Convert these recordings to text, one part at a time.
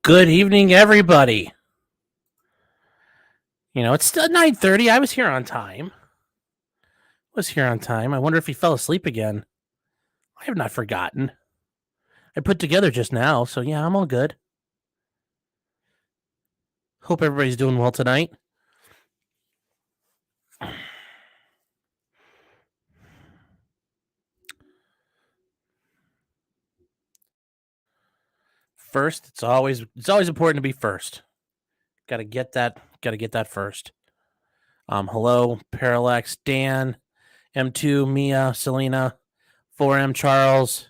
Good evening, everybody. You know, it's still 9:30. I was here on time. I wonder if he fell asleep again. I have not forgotten. I put together just now, so yeah, I'm all good. Hope everybody's doing well tonight. First, it's always important to be first. Got to get that first. Hello, Parallax, Dan, M2, Mia, Selena, 4M, Charles,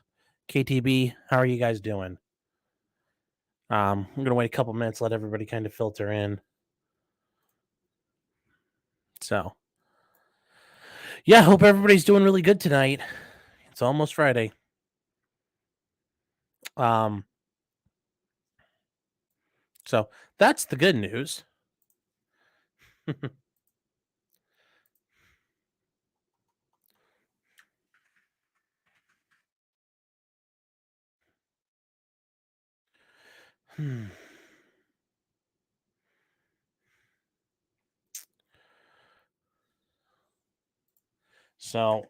KTB. How are you guys doing? I'm gonna wait a couple minutes, let everybody kind of filter in. So, yeah, hope everybody's doing really good tonight. It's almost Friday. So that's the good news. So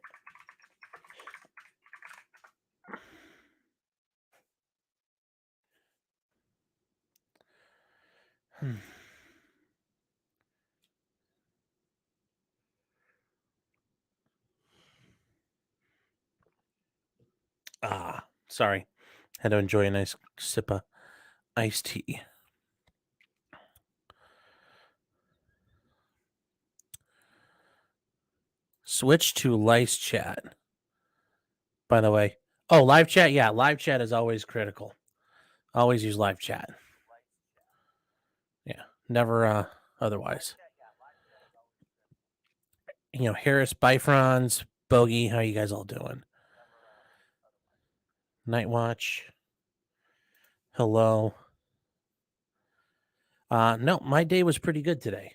sorry. Had to enjoy a nice sip of iced tea. Switch to Lice Chat. By the way. Oh, live chat? Yeah, live chat is always critical. Always use live chat. Yeah, never otherwise. You know, Harris, Bifrons, Bogey, how you guys all doing? Night Watch. Hello. No, my day was pretty good today.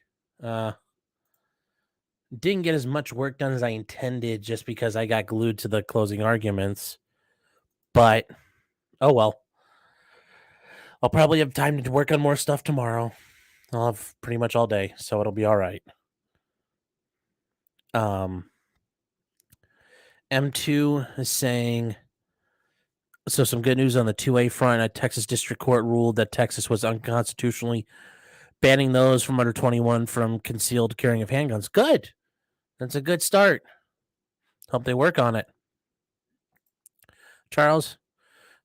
Didn't get as much work done as I intended just because I got glued to the closing arguments. But, oh well. I'll probably have time to work on more stuff tomorrow. I'll have pretty much all day, so it'll be all right. M2 is saying, so some good news on the 2A front. A Texas District Court ruled that Texas was unconstitutionally banning those from under 21 from concealed carrying of handguns. Good. That's a good start. Hope they work on it. Charles,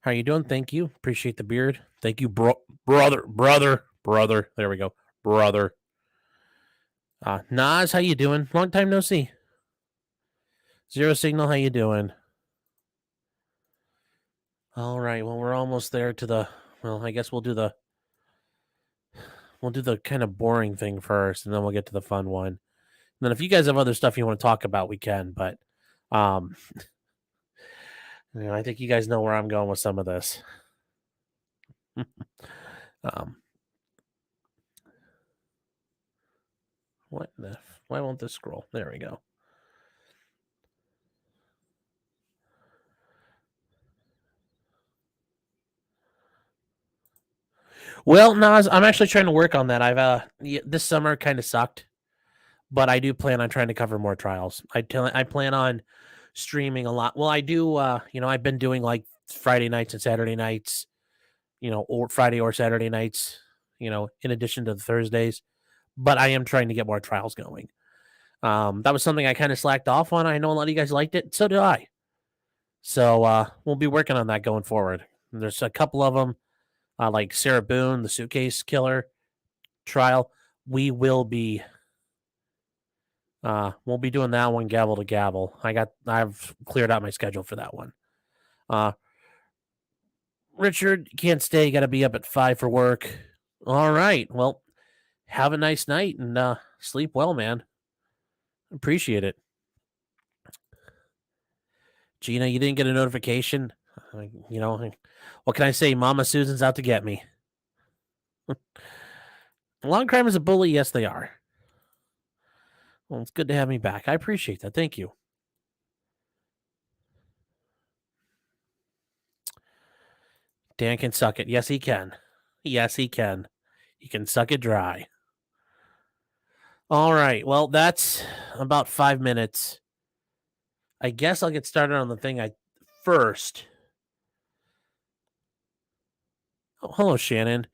how are you doing? Thank you. Appreciate the beard. Thank you, brother. There we go. Brother. Nas, how you doing? Long time no see. Zero Signal, how you doing? All right. Well, we're almost there to the. Well, I guess we'll do the kind of boring thing first, and then we'll get to the fun one. And then if you guys have other stuff you want to talk about, we can. But, you know, I think you guys know where I'm going with some of this. What the? Why won't this scroll? There we go. Well, Nas, I'm actually trying to work on that. I've this summer kind of sucked, but I do plan on trying to cover more trials. I plan on streaming a lot. Well, I do. You know, I've been doing like Friday nights and Saturday nights. You know, or Friday or Saturday nights. You know, in addition to the Thursdays. But I am trying to get more trials going. That was something I kind of slacked off on. I know a lot of you guys liked it. So did I. So we'll be working on that going forward. There's a couple of them. Like Sarah Boone, the suitcase killer trial, we'll be doing that one gavel to gavel. I've cleared out my schedule for that one. Richard, can't stay, gotta be up at 5 for work. All right. Well, have a nice night and sleep well, man. Appreciate it. Gina, you didn't get a notification. You know, what can I say? Mama Susan's out to get me. Long crime is a bully. Yes, they are. Well, it's good to have me back. I appreciate that. Thank you. Dan can suck it. Yes, he can. Yes, he can. He can suck it dry. All right. Well, that's about 5 minutes. I guess I'll get started on the thing I first. Oh, hello, Shannon.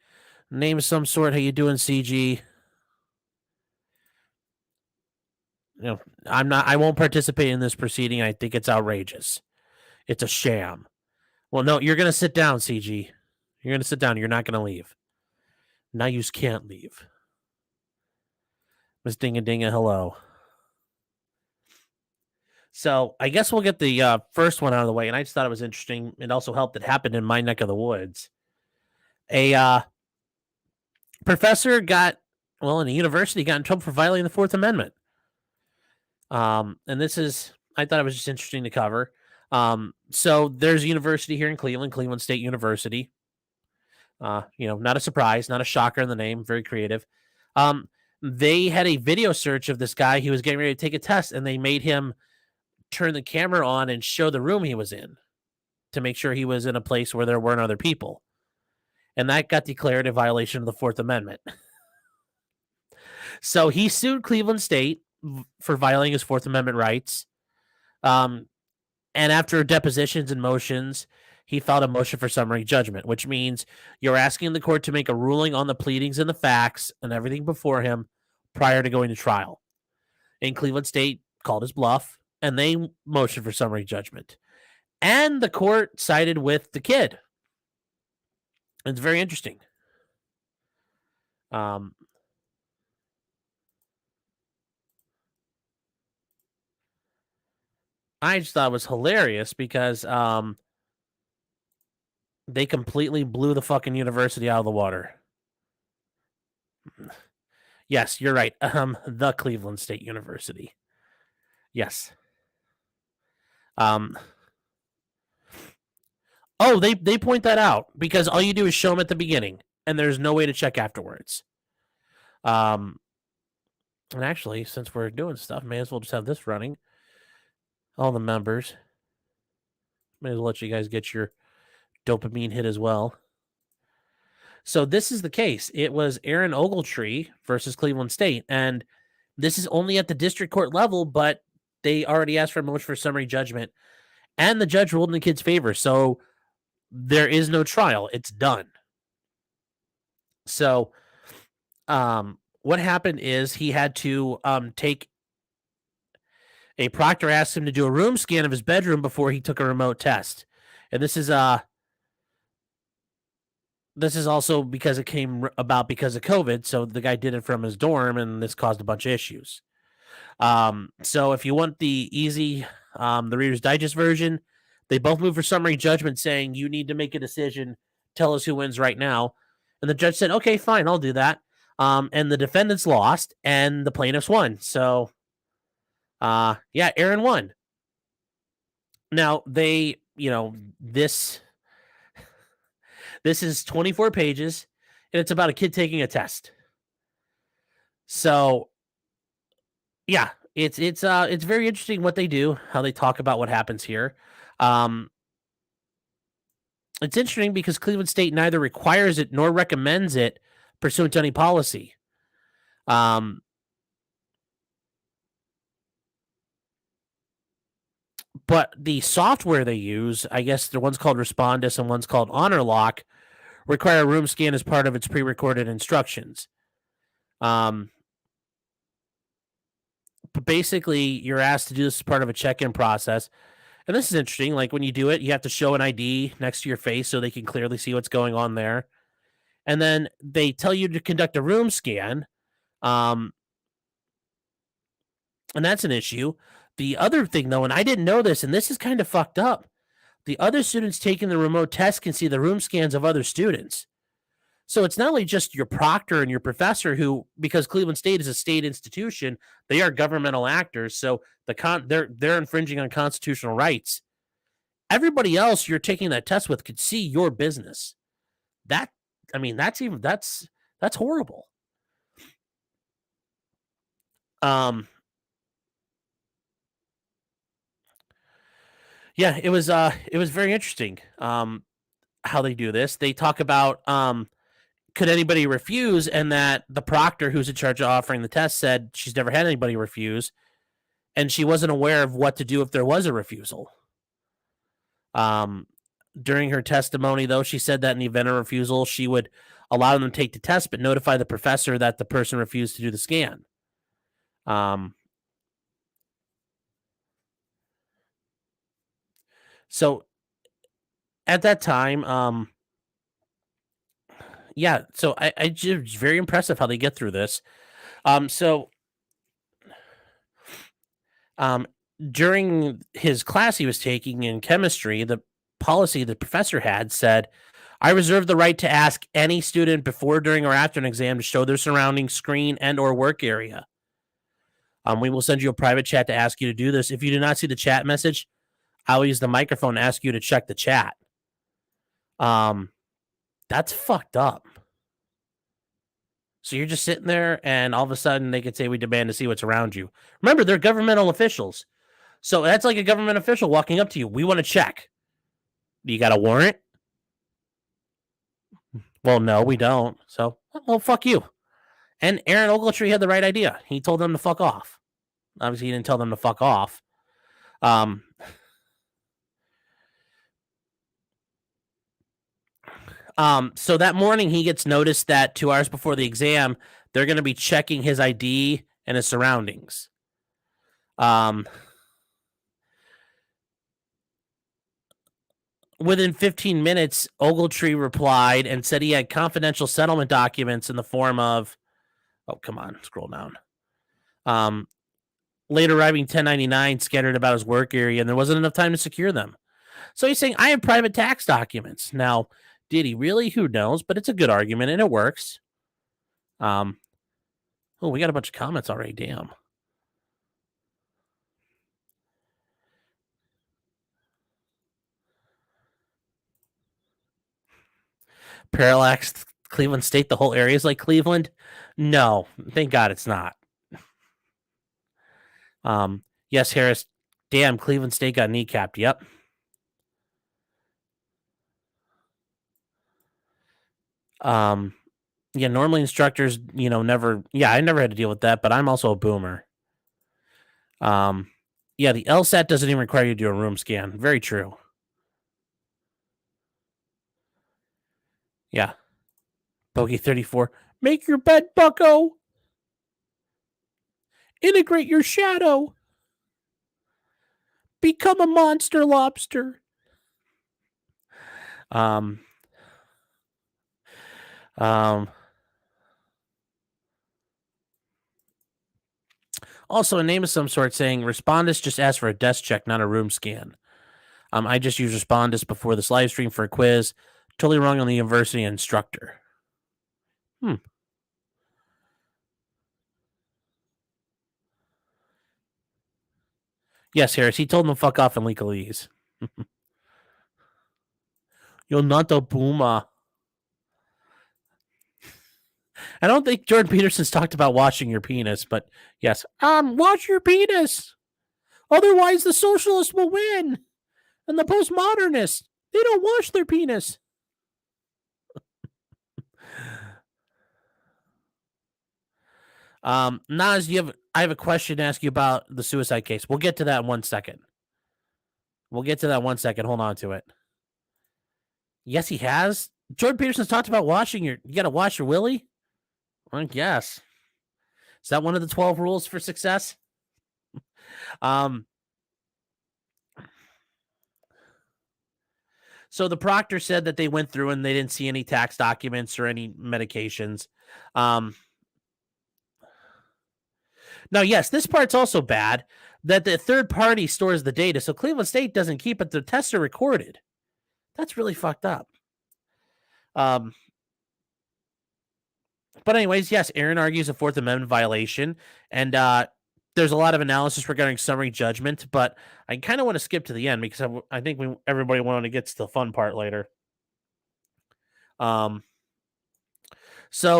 Name of some sort. How you doing, CG? You know, I won't participate in this proceeding. I think it's outrageous. It's a sham. Well, no, you're gonna sit down, CG. You're gonna sit down. You're not gonna leave. Now you can't leave. Miss Dinga Dinga, hello. So I guess we'll get the first one out of the way, and I just thought it was interesting. It also helped. It happened in my neck of the woods. A professor in a university got in trouble for violating the Fourth Amendment. And this is, I thought it was just interesting to cover. So there's a university here in Cleveland, Cleveland State University. Not a surprise, not a shocker in the name, very creative. They had a video search of this guy. He was getting ready to take a test, and they made him turn the camera on and show the room he was in to make sure he was in a place where there weren't other people. And that got declared a violation of the Fourth Amendment. So he sued Cleveland State for violating his Fourth Amendment rights. And after depositions and motions, he filed a motion for summary judgment, which means you're asking the court to make a ruling on the pleadings and the facts and everything before him prior to going to trial. And Cleveland State called his bluff, and they motioned for summary judgment. And the court sided with the kid. It's very interesting. I just thought it was hilarious because they completely blew the fucking university out of the water. Yes, you're right. The Cleveland State University. Yes. Oh, they point that out because all you do is show them at the beginning, and there's no way to check afterwards. And actually, since we're doing stuff, may as well just have this running. All the members. May as well let you guys get your dopamine hit as well. So this is the case. It was Aaron Ogletree versus Cleveland State, and this is only at the district court level, but they already asked for a motion for summary judgment, and the judge ruled in the kid's favor. So there is no trial. It's done. So what happened is he had to take a proctor asked him to do a room scan of his bedroom before he took a remote test. And this is also because it came about because of COVID. So the guy did it from his dorm, and this caused a bunch of issues. So if you want the easy, the Reader's Digest version, they both moved for summary judgment saying you need to make a decision. Tell us who wins right now. And the judge said, okay, fine, I'll do that. And the defendants lost and the plaintiffs won. So, Aaron won. Now this is 24 pages, and it's about a kid taking a test. So, yeah, it's very interesting what they do, how they talk about what happens here. It's interesting because Cleveland State neither requires it nor recommends it pursuant to any policy. But the software they use, I guess the one's called Respondus and one's called Honor Lock, require a room scan as part of its pre-recorded instructions. But basically, you're asked to do this as part of a check-in process. And this is interesting. Like when you do it, you have to show an ID next to your face so they can clearly see what's going on there. And then they tell you to conduct a room scan. And that's an issue. The other thing, though, and I didn't know this, and this is kind of fucked up. The other students taking the remote test can see the room scans of other students. So it's not only just your proctor and your professor who, because Cleveland State is a state institution, they are governmental actors. So they're infringing on constitutional rights. Everybody else you're taking that test with could see your business. That's horrible. Yeah, it was very interesting how they do this. They talk about could anybody refuse? And that the proctor who's in charge of offering the test said she's never had anybody refuse, and she wasn't aware of what to do if there was a refusal. During her testimony, though, she said that in the event of refusal, she would allow them to take the test, but notify the professor that the person refused to do the scan. So at that time, yeah, so I just very impressive how they get through this. During his class he was taking in chemistry, the policy the professor had said, I reserve the right to ask any student before, during, or after an exam to show their surrounding screen and or work area. We will send you a private chat to ask you to do this. If you do not see the chat message, I will use the microphone to ask you to check the chat. That's fucked up. So you're just sitting there, and all of a sudden they could say, we demand to see what's around you. Remember, they're governmental officials. So that's like a government official walking up to you. We want to check. You got a warrant? Well, no, we don't. So, well, fuck you. And Aaron Ogletree had the right idea. He told them to fuck off. Obviously, he didn't tell them to fuck off. So that morning, he gets noticed that 2 hours before the exam, they're going to be checking his ID and his surroundings. Within 15 minutes, Ogletree replied and said he had confidential settlement documents in the form of, oh, come on, scroll down. Later arriving 1099 scattered about his work area, and there wasn't enough time to secure them. So he's saying, I have private tax documents. Now, did he really? Who knows? But it's a good argument, and it works. Oh, we got a bunch of comments already. Damn. Parallax, Cleveland State, the whole area is like Cleveland? No, thank God it's not. Yes, Harris. Damn, Cleveland State got kneecapped. Yep. Yeah, normally instructors, never. Yeah, I never had to deal with that, but I'm also a boomer. Yeah, the LSAT doesn't even require you to do a room scan. Very true. Yeah. Bogey 34. Make your bed, bucko. Integrate your shadow. Become a monster lobster. Also, a name of some sort saying Respondus just asked for a desk check, not a room scan. I just used Respondus before this live stream for a quiz. Totally wrong on the university instructor. Yes, Harris. He told them to fuck off in legalese. You're not a boomer. I don't think Jordan Peterson's talked about washing your penis, but yes. Wash your penis. Otherwise, the socialists will win. And the postmodernists, they don't wash their penis. Nas, I have a question to ask you about the suicide case. We'll get to that in 1 second. Hold on to it. Yes, he has. Jordan Peterson's talked about you got to wash your willy? I guess. Is that one of the 12 rules for success? So the proctor said that they went through and they didn't see any tax documents or any medications. Now, yes, this part's also bad, that the third party stores the data, so Cleveland State doesn't keep it. The tests are recorded. That's really fucked up. But anyways, yes, Aaron argues a Fourth Amendment violation, and there's a lot of analysis regarding summary judgment, but I kind of want to skip to the end because I think everybody wanted to get to the fun part later. So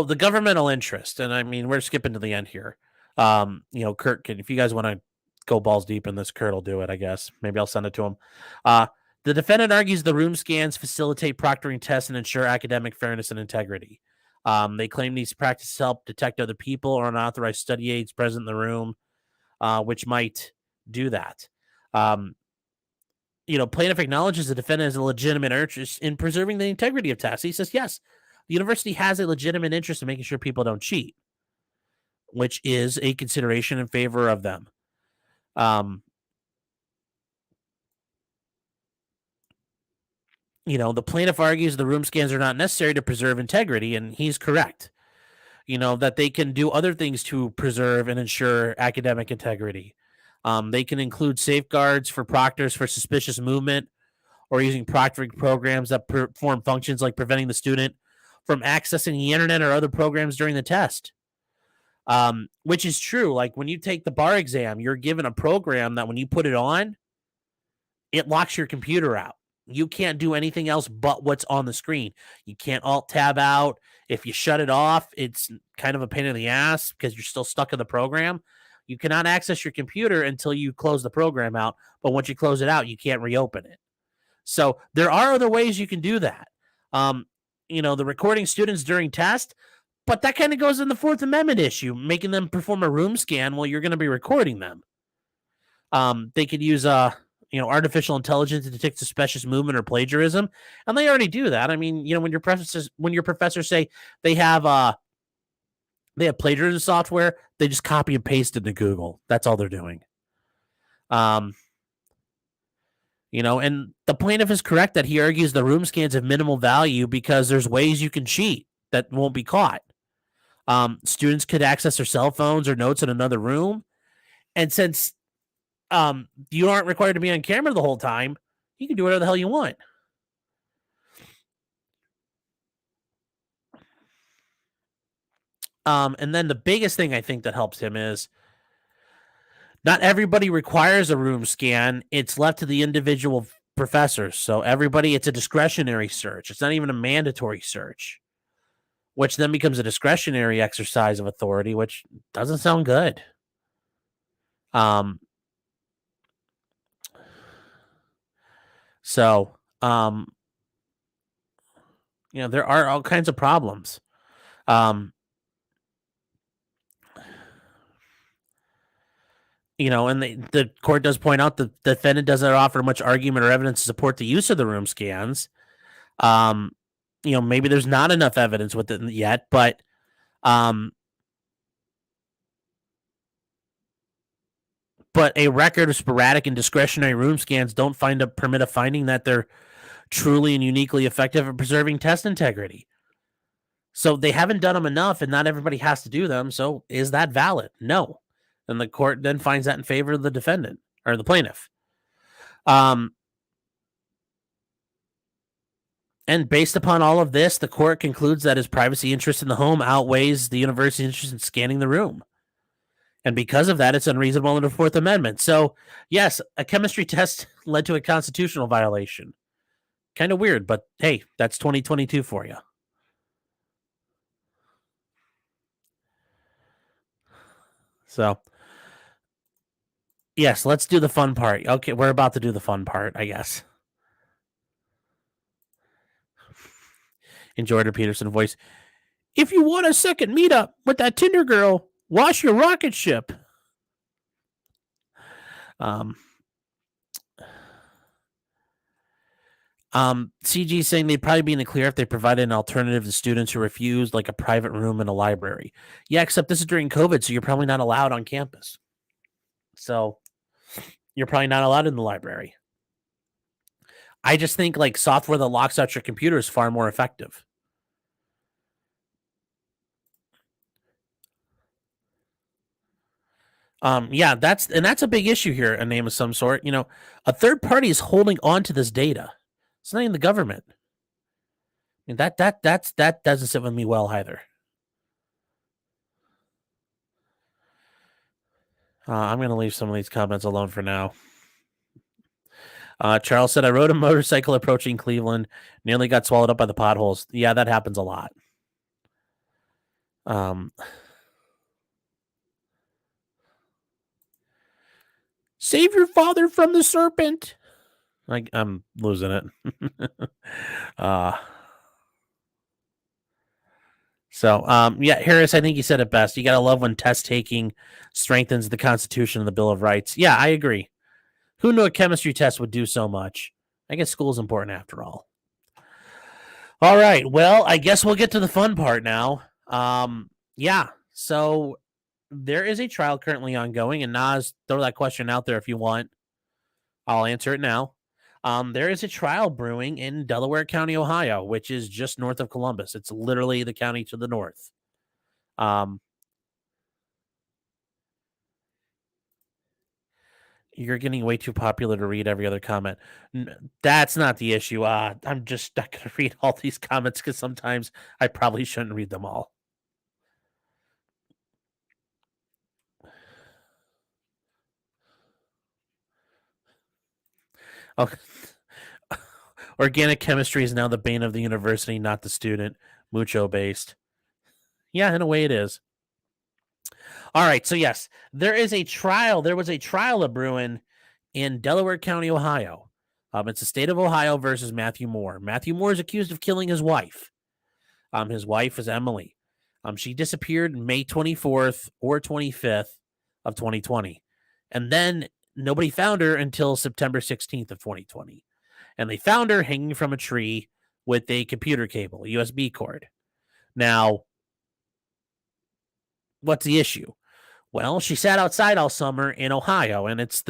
the governmental interest, and I mean, we're skipping to the end here. Kurt if you guys want to go balls deep in this, Kurt will do it, I guess. Maybe I'll send it to him. The defendant argues the room scans facilitate proctoring tests and ensure academic fairness and integrity. They claim these practices help detect other people or unauthorized study aids present in the room, which might do that. Plaintiff acknowledges the defendant has a legitimate interest in preserving the integrity of tests. He says, yes, the university has a legitimate interest in making sure people don't cheat, which is a consideration in favor of them. The plaintiff argues the room scans are not necessary to preserve integrity, and he's correct. That they can do other things to preserve and ensure academic integrity. They can include safeguards for proctors for suspicious movement or using proctoring programs that perform functions like preventing the student from accessing the internet or other programs during the test. Which is true. Like when you take the bar exam, you're given a program that when you put it on, it locks your computer out. You can't do anything else but what's on the screen. You can't alt tab out. If you shut it off, it's kind of a pain in the ass because you're still stuck in the program. You cannot access your computer until you close the program out. But once you close it out, you can't reopen it. So there are other ways you can do that. The recording students during test, but that kind of goes in the Fourth Amendment issue, making them perform a room scan while you're going to be recording them. They could use artificial intelligence to detect suspicious movement or plagiarism, and they already do that. I mean, when your professors say they have plagiarism software, they just copy and paste it to Google. That's all they're doing. And the plaintiff is correct that he argues the room scans have minimal value because there's ways you can cheat that won't be caught. Students could access their cell phones or notes in another room, and since you aren't required to be on camera the whole time, you can do whatever the hell you want. And then the biggest thing I think that helps him is not everybody requires a room scan. It's left to the individual professors. So it's a discretionary search. It's not even a mandatory search, which then becomes a discretionary exercise of authority, which doesn't sound good. So, there are all kinds of problems. And the court does point out the defendant doesn't offer much argument or evidence to support the use of the room scans. Maybe there's not enough evidence with it yet, but a record of sporadic and discretionary room scans don't permit a finding that they're truly and uniquely effective at preserving test integrity. So they haven't done them enough, and not everybody has to do them. So is that valid? No. And the court then finds that in favor of the defendant or the plaintiff. And based upon all of this, the court concludes that his privacy interest in the home outweighs the university's interest in scanning the room. And because of that, it's unreasonable under the Fourth Amendment. So, yes, a chemistry test led to a constitutional violation. Kind of weird, but hey, that's 2022 for you. So, yes, let's do the fun part. Okay, we're about to do the fun part, I guess. In Jordan Peterson voice, if you want a second meetup with that Tinder girl, wash your rocket ship. CG saying they'd probably be in the clear if they provided an alternative to students who refused, like a private room in a library. Yeah, except this is during COVID, so you're probably not allowed on campus. So you're probably not allowed in the library. I just think like software that locks out your computer is far more effective. Yeah, that's a big issue here, a name of some sort. A third party is holding on to this data. It's not even the government. I mean, that doesn't sit with me well either. I'm going to leave some of these comments alone for now. Charles said, I rode a motorcycle approaching Cleveland, nearly got swallowed up by the potholes. Yeah, that happens a lot. Save your father from the serpent. I'm losing it. So, yeah, Harris, I think you said it best. You got to love when test taking strengthens the Constitution and the Bill of Rights. Yeah, I agree. Who knew a chemistry test would do so much? I guess school's important after all. All right. Well, I guess we'll get to the fun part now. Yeah. So there is a trial currently ongoing, and Nas, throw that question out there if you want. I'll answer it now. There is a trial brewing in Delaware County, Ohio, which is just north of Columbus. It's literally the county to the north. You're getting way too popular to read every other comment. That's not the issue. I'm just not going to read all these comments because sometimes I probably shouldn't read them all. Okay. Organic chemistry is now the bane of the university, not the student. Mucho based. Yeah, in a way it is. All right. So, yes, there is a trial. There was a trial of Bruin in Delaware County, Ohio. It's the state of Ohio versus Matheau Moore. Matheau Moore is accused of killing his wife. His wife is Emily. She disappeared May 24th or 25th of 2020. And then nobody found her until September 16th of 2020. And they found her hanging from a tree with a computer cable, a USB cord. Now, what's the issue? Well, she sat outside all summer in Ohio, and it's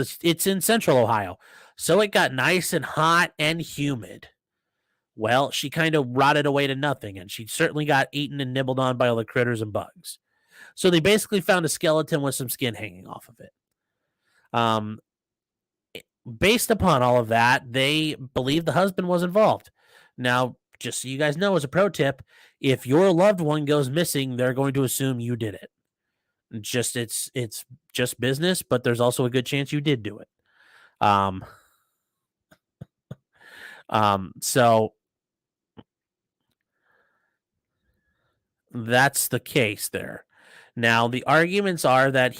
in central Ohio. So it got nice and hot and humid. Well, she kind of rotted away to nothing, and she certainly got eaten and nibbled on by all the critters and bugs. So they basically found a skeleton with some skin hanging off of it. Based upon all of that, they believe the husband was involved. Now, just so you guys know, as a pro tip, if your loved one goes missing, they're going to assume you did it. It's just business, but there's also a good chance you did do it. So that's the case there. Now, the arguments are that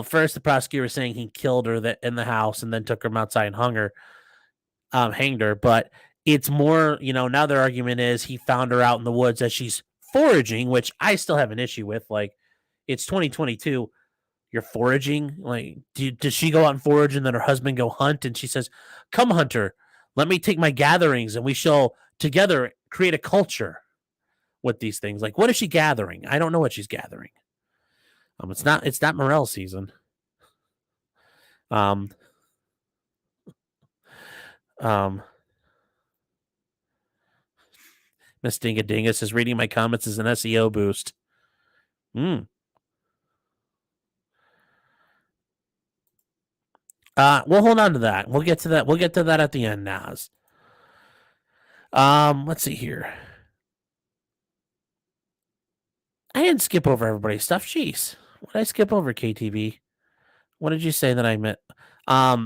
first the prosecutor was saying he killed her in the house and then took her outside and hanged her. But it's more, now their argument is he found her out in the woods as she's foraging, which I still have an issue with. Like, it's 2022. You're foraging. Like, does she go out and forage and then her husband go hunt? And she says, "Come, hunter, let me take my gatherings and we shall together create a culture with these things." Like, what is she gathering? I don't know what she's gathering. It's not morel season. Miss Dingadingus is reading my comments as an SEO boost. We'll hold on to that. We'll get to that. We'll get to that at the end, Nas. Let's see here. I didn't skip over everybody's stuff. Jeez. What did I skip over, KTV? What did you say that I meant? I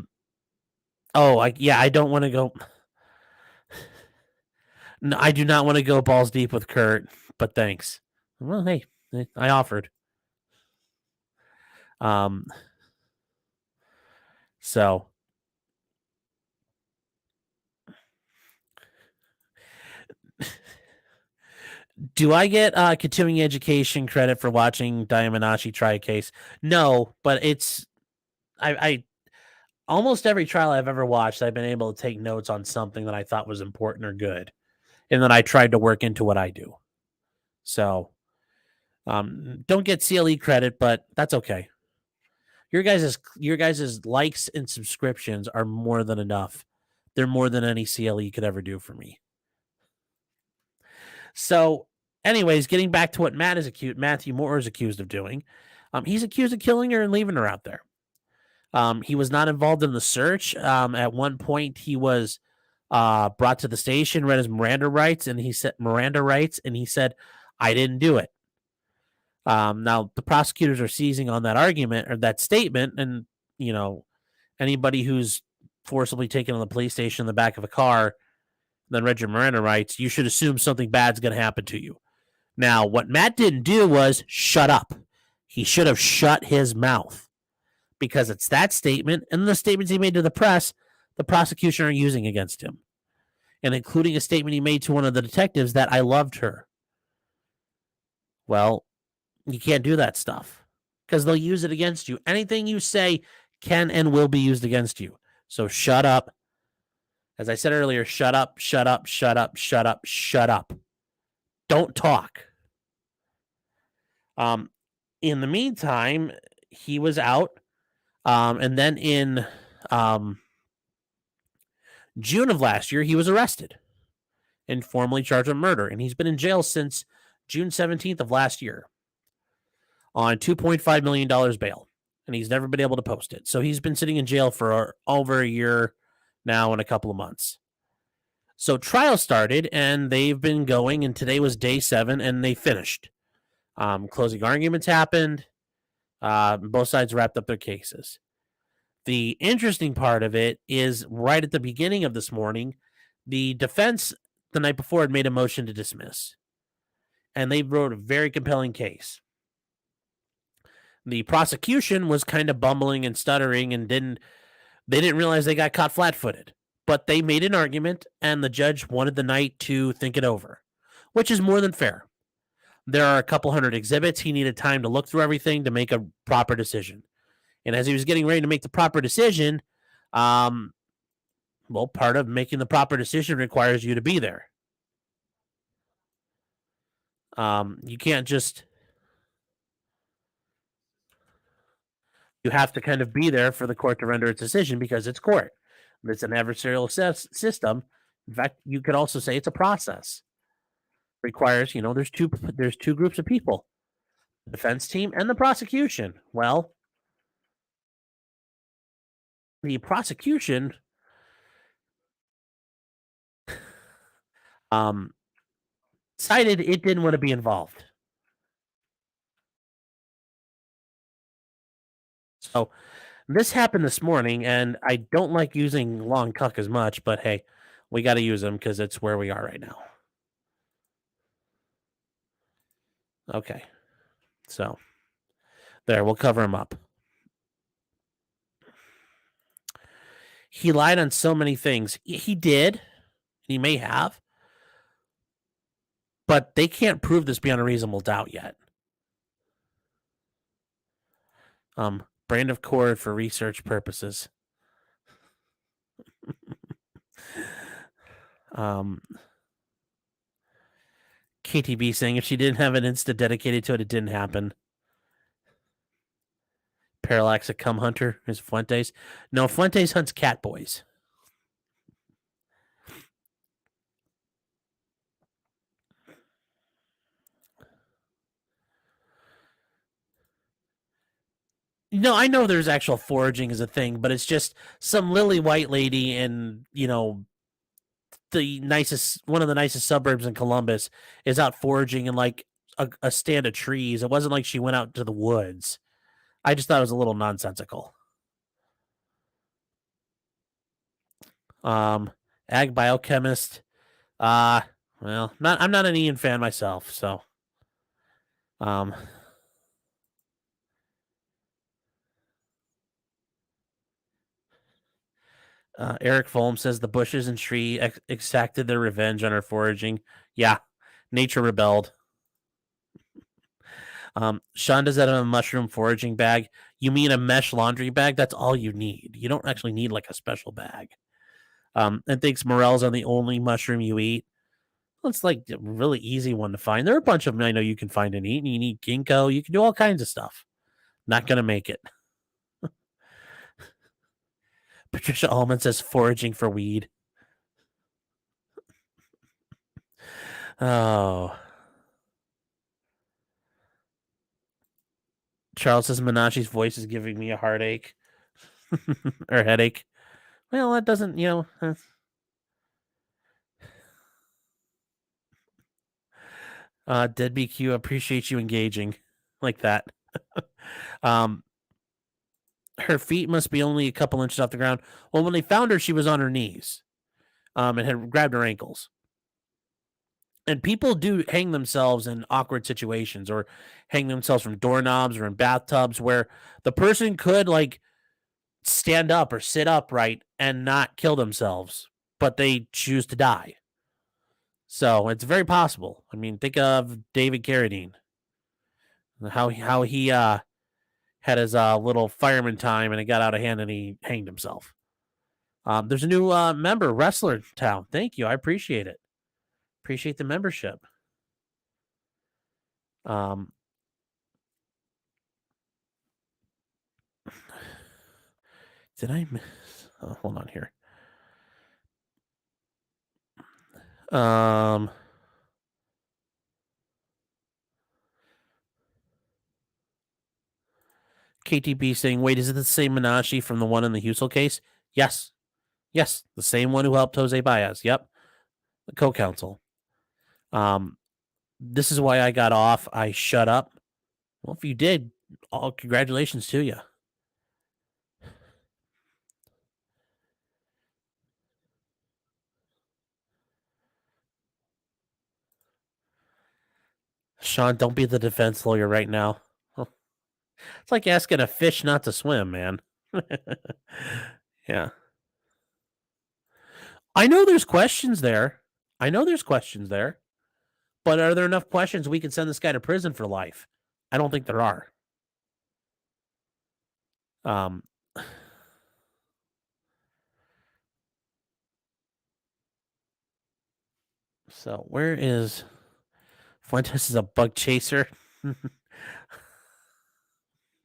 don't want to go. No, I do not want to go balls deep with Kurt, but thanks. Well, hey, I offered. So do I get continuing education credit for watching Diaminashi try a case? No, but I almost every trial I've ever watched, I've been able to take notes on something that I thought was important or good, and then I tried to work into what I do. So, don't get CLE credit, but that's okay. Your guys' likes and subscriptions are more than enough. They're more than any CLE could ever do for me. So, anyways, getting back to what Matheau Moore is accused of doing. He's accused of killing her and leaving her out there. He was not involved in the search. At one point, he was brought to the station, read his Miranda rights, and he said, "I didn't do it." Now, the prosecutors are seizing on that argument or that statement, and anybody who's forcibly taken on the police station in the back of a car, then read your Miranda rights, you should assume something bad's going to happen to you. Now, what Matt didn't do was shut up. He should have shut his mouth, because it's that statement and the statements he made to the press the prosecution are using against him, and including a statement he made to one of the detectives that I loved her. Well, you can't do that stuff because they'll use it against you. Anything you say can and will be used against you. So shut up. As I said earlier, shut up, shut up, shut up, shut up, shut up. Don't talk. In the meantime, he was out. And then in June of last year, he was arrested and formally charged with murder. And he's been in jail since June 17th of last year on $2.5 million bail. And he's never been able to post it. So he's been sitting in jail for over a year now and a couple of months. So trial started and they've been going, and today was day 7 and they finished. Closing arguments happened. Both sides wrapped up their cases. The interesting part of it is right at the beginning of this morning, the defense the night before had made a motion to dismiss. And they wrote a very compelling case. The prosecution was kind of bumbling and stuttering and didn't realize they got caught flat-footed. But they made an argument, and the judge wanted the night to think it over, which is more than fair. There are a couple hundred exhibits. He needed time to look through everything to make a proper decision. And as he was getting ready to make the proper decision, part of making the proper decision requires you to be there. You can't just... You have to kind of be there for the court to render its decision because it's court. It's an adversarial system. In fact, you could also say it's a process. It requires, there's two groups of people, the defense team and the prosecution. Well, the prosecution decided it didn't want to be involved. So this happened this morning, and I don't like using long cuck as much, but hey, we got to use them because it's where we are right now. Okay. So there, we'll cover him up. He lied on so many things. He did. He may have. But they can't prove this beyond a reasonable doubt yet. Brand of cord for research purposes. KTB saying if she didn't have an Insta dedicated to it, it didn't happen. Parallax a cum hunter is Fuentes. No, Fuentes hunts cat boys. No, I know there's actual foraging as a thing, but it's just some lily white lady in, one of the nicest suburbs in Columbus is out foraging in like a stand of trees. It wasn't like she went out to the woods. I just thought it was a little nonsensical. Ag biochemist. I'm not an Ian fan myself, so. Eric Fulham says the bushes and tree exacted their revenge on her foraging. Yeah, nature rebelled. Sean does that in a mushroom foraging bag. You mean a mesh laundry bag? That's all you need. You don't actually need like a special bag. And thinks morels are the only mushroom you eat. Well, it's like a really easy one to find. There are a bunch of them I know you can find and eat. And you need ginkgo. You can do all kinds of stuff. Not going to make it. Patricia Ullman says foraging for weed. Oh. Charles says Menashe's voice is giving me a heartache or headache. Well, that doesn't, Dead BQ, appreciate you engaging like that. Her feet must be only a couple inches off the ground. Well, when they found her, she was on her knees and had grabbed her ankles. And people do hang themselves in awkward situations or hang themselves from doorknobs or in bathtubs where the person could like stand up or sit upright and not kill themselves, but they choose to die. So it's very possible. I mean, think of David Carradine. How he had his little fireman time and it got out of hand and he hanged himself. There's a new member, Wrestler Town. Thank you. I appreciate it. Appreciate the membership. Did I miss? Oh, hold on here. KTB saying, wait, is it the same Menashe from the one in the Husel case? Yes. Yes. The same one who helped Jose Baez. Yep. The co-counsel. This is why I got off. I shut up. Well, if you did, all congratulations to you. Sean, don't be the defense lawyer right now. It's like asking a fish not to swim, man. Yeah. I know there's questions there. But are there enough questions we can send this guy to prison for life? I don't think there are. So where is Fuentes is a bug chaser?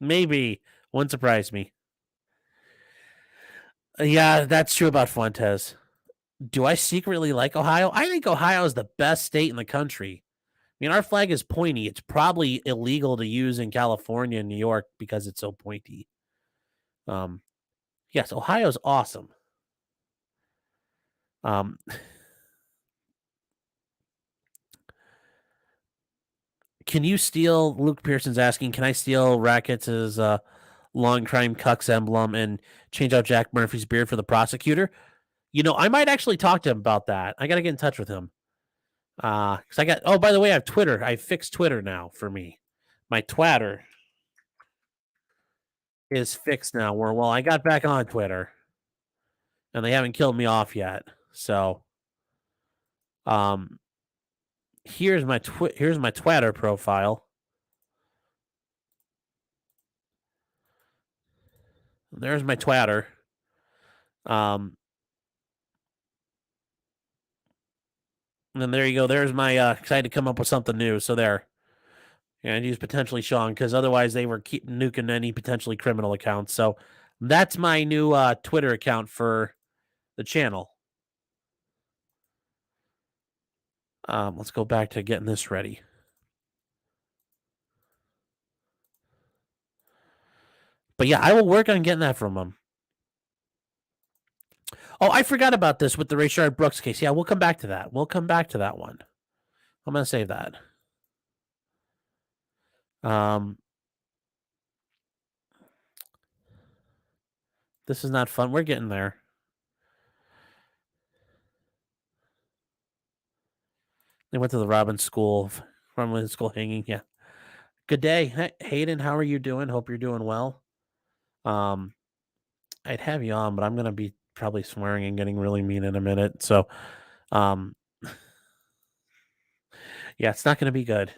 Maybe. Wouldn't surprise me. Yeah, that's true about Fuentes. Do I secretly like Ohio? I think Ohio is the best state in the country. I mean, our flag is pointy. It's probably illegal to use in California and New York because it's so pointy. Yes, Ohio's awesome. Can you steal? Luke Pearson's asking, can I steal Rackets' long crime cucks emblem and change out Jack Murphy's beard for the prosecutor? You know, I might actually talk to him about that. I got to get in touch with him. Because I got, oh, by the way, I have Twitter. I fixed Twitter now for me. My Twatter is fixed now. Well, I got back on Twitter and they haven't killed me off yet. So, here's my Twitter profile. There's my Twitter. And then there you go. There's my excited to come up with something new. So there. And use potentially Sean because otherwise they were keep nuking any potentially criminal accounts. So that's my new Twitter account for the channel. Let's go back to getting this ready. But yeah, I will work on getting that from him. Oh, I forgot about this with the Rayshard Brooks case. Yeah, we'll come back to that. We'll come back to that one. I'm going to save that. This is not fun. We're getting there. They went to the Robbins School, Robbins School hanging. Yeah. Good day, Hayden. How are you doing? Hope you're doing well. I'd have you on, but I'm gonna be probably swearing and getting really mean in a minute. So, yeah, it's not gonna be good.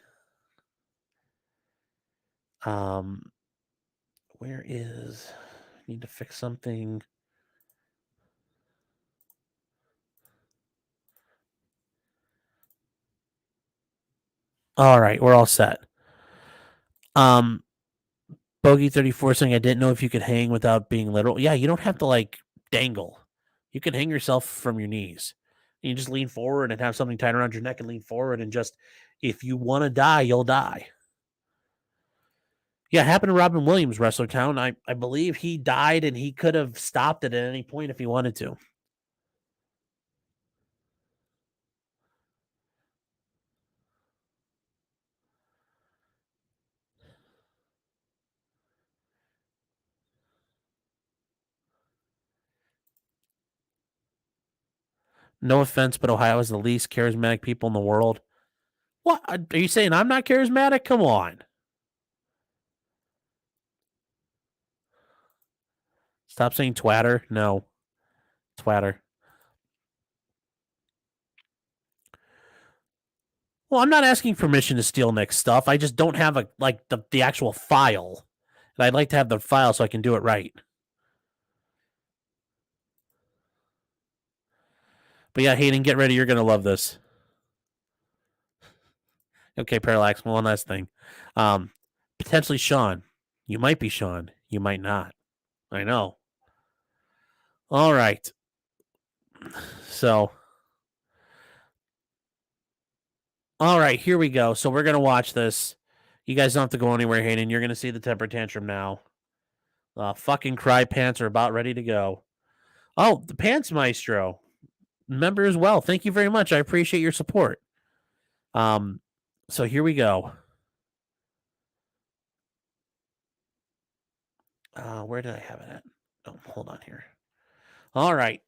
Where is? I need to fix something. All right, we're all set. Bogey 34 saying I didn't know if you could hang without being literal. Yeah, you don't have to like dangle. You can hang yourself from your knees. You just lean forward and have something tied around your neck and lean forward and just if you want to die, you'll die. Yeah, it happened to Robin Williams, Wrestler Town. I believe he died and he could have stopped it at any point if he wanted to. No offense, but Ohio is the least charismatic people in the world. What? Are you saying I'm not charismatic? Come on. Stop saying twatter. No. Twatter. Well, I'm not asking permission to steal Nick's stuff. I just don't have the actual file. And I'd like to have the file so I can do it right. But yeah, Hayden, get ready. You're going to love this. Okay, Parallax, one last thing. Potentially Sean. You might be Sean. You might not. I know. All right. So, all right, here we go. So we're going to watch this. You guys don't have to go anywhere, Hayden. You're going to see the temper tantrum now. Fucking cry pants are about ready to go. Oh, the Pants Maestro member as well. Thank you very much. I appreciate your support. So here we go. Where did I have it at? Oh, hold on here. All right.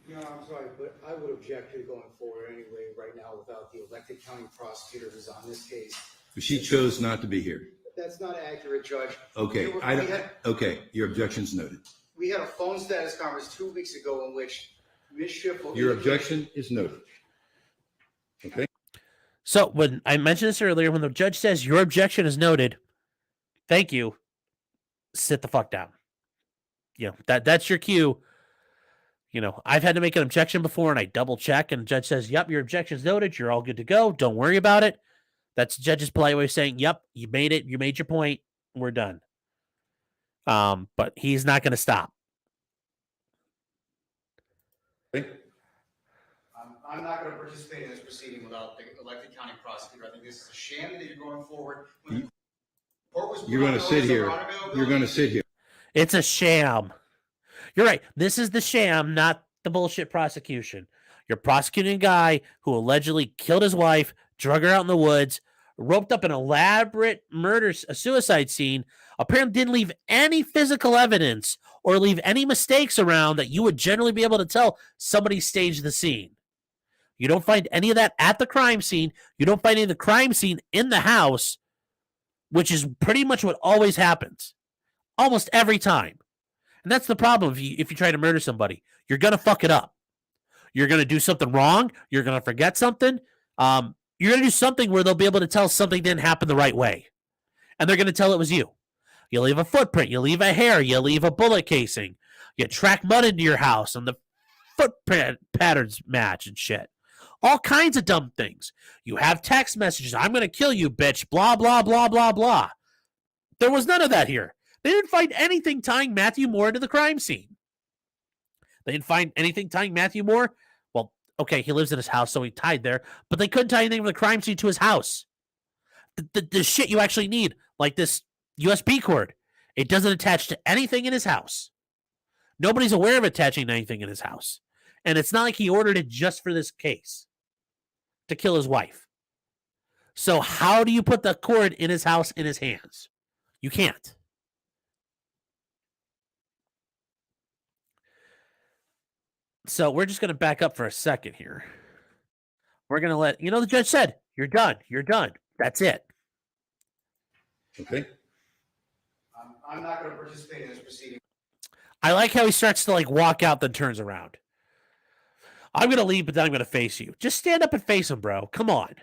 No, I'm sorry, but I would object to going forward anyway right now without the elected county prosecutor who's on this case. But she chose not to be here. That's not accurate, Judge. Okay, okay, your objection's noted. We had a phone status conference 2 weeks ago in which Ms. Schiffel... Your objection is noted. Okay. So when I mentioned this earlier, when the judge says your objection is noted, thank you, sit the fuck down. You know, that's your cue. You know, I've had to make an objection before and I double check and the judge says, yep, your objection's noted. You're all good to go. Don't worry about it. That's the judge's polite way of saying, yep, you made it. You made your point. We're done. But he's not going to stop. Okay. I'm not going to participate in this proceeding without the elected county prosecutor. I think this is a sham that you're going forward. You're going to sit here. You're going to sit here. It's a sham. You're right. This is the sham, not the bullshit prosecution. You're prosecuting a guy who allegedly killed his wife, drug her out in the woods, roped up an elaborate a suicide scene, apparently didn't leave any physical evidence or leave any mistakes around that you would generally be able to tell somebody staged the scene. You don't find any of that at the crime scene. You don't find any of the crime scene in the house, which is pretty much what always happens. Almost every time. And that's the problem if you try to murder somebody. You're going to fuck it up. You're going to do something wrong. You're going to forget something. You're going to do something where they'll be able to tell something didn't happen the right way. And they're going to tell it was you. You leave a footprint. You leave a hair. You leave a bullet casing. You track mud into your house and the footprint patterns match and shit. All kinds of dumb things. You have text messages. I'm going to kill you, bitch. Blah, blah, blah, blah, blah. There was none of that here. They didn't find anything tying Matheau Moore to the crime scene. They didn't find anything tying Matheau Moore. Well, okay, he lives in his house, so he tied there. But they couldn't tie anything from the crime scene to his house. The shit you actually need, like this USB cord, it doesn't attach to anything in his house. Nobody's aware of attaching to anything in his house. And it's not like he ordered it just for this case to kill his wife. So how do you put the cord in his house in his hands? You can't. So we're just going to back up for a second here. We're going to let, the judge said, you're done. You're done. That's it. Okay. I'm not going to participate in this proceeding. I like how he starts to walk out, then turns around. I'm going to leave, but then I'm going to face you. Just stand up and face him, bro. Come on.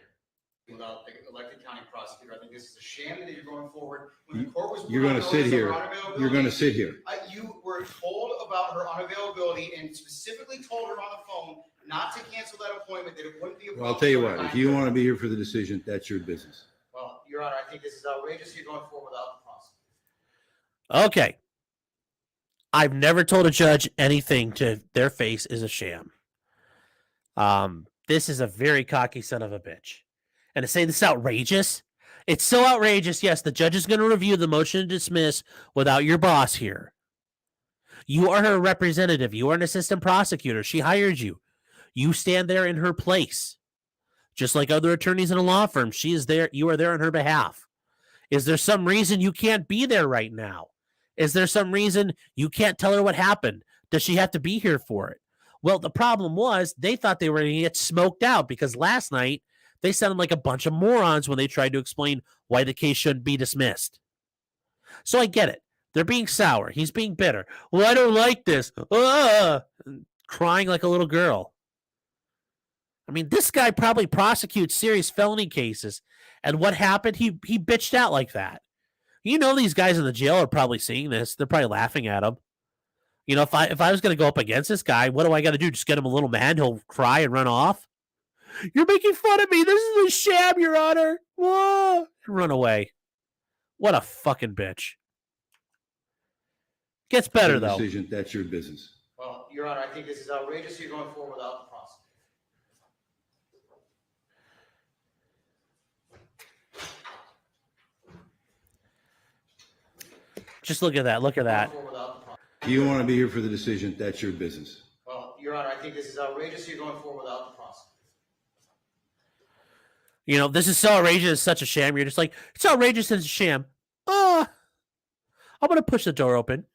Without the elected county prosecutor, I think this is a sham that you're going forward. When the court was You're going to sit here. You're going to sit here. You were told about her unavailability and specifically told her on the phone not to cancel that appointment, that it wouldn't be a problem. Well, I'll tell you what. If you want to be here for the decision, that's your business. Well, Your Honor, I think this is outrageous. You're going forward without the prosecutor. Okay. I've never told a judge anything to their face is a sham. This is a very cocky son of a bitch. And to say this is outrageous, it's so outrageous. Yes, the judge is going to review the motion to dismiss without your boss here. You are her representative. You are an assistant prosecutor. She hired you. You stand there in her place. Just like other attorneys in a law firm, she is there. You are there on her behalf. Is there some reason you can't be there right now? Is there some reason you can't tell her what happened? Does she have to be here for it? Well, the problem was they thought they were going to get smoked out because last night they sounded like a bunch of morons when they tried to explain why the case shouldn't be dismissed. So I get it. They're being sour. He's being bitter. Well, I don't like this. Crying like a little girl. I mean, this guy probably prosecutes serious felony cases. And what happened? He bitched out like that. You know, these guys in the jail are probably seeing this. They're probably laughing at him. You know, if I was going to go up against this guy, what do I got to do? Just get him a little mad? He'll cry and run off. You're making fun of me. This is a sham, Your Honor. Whoa. And run away. What a fucking bitch. Gets better, though. Decision, that's your business. Well, Your Honor, I think this is outrageous. You're going forward without the prosecutor. Just look at that. Look at that. You want to be here for the decision, that's your business. Well, Your Honor, I think this is outrageous. You're going forward without the prosecutor. You know, this is so outrageous. It's such a sham. You're just like, it's outrageous. It's a sham. I'm going to push the door open.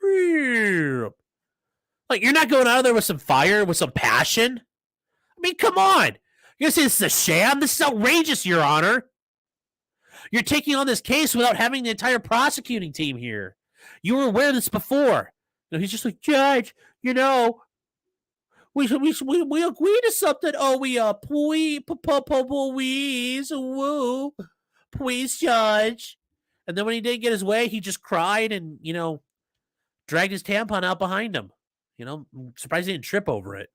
Like, you're not going out of there with some fire, with some passion? I mean, come on. You're going to say this is a sham? This is outrageous, Your Honor. You're taking on this case without having the entire prosecuting team here. You were aware of this before. You know, he's just like, Judge, you know, we agreed to something. Oh, please, Judge. And then when he didn't get his way, he just cried and, you know, dragged his tampon out behind him. You know, I'm surprised he didn't trip over it.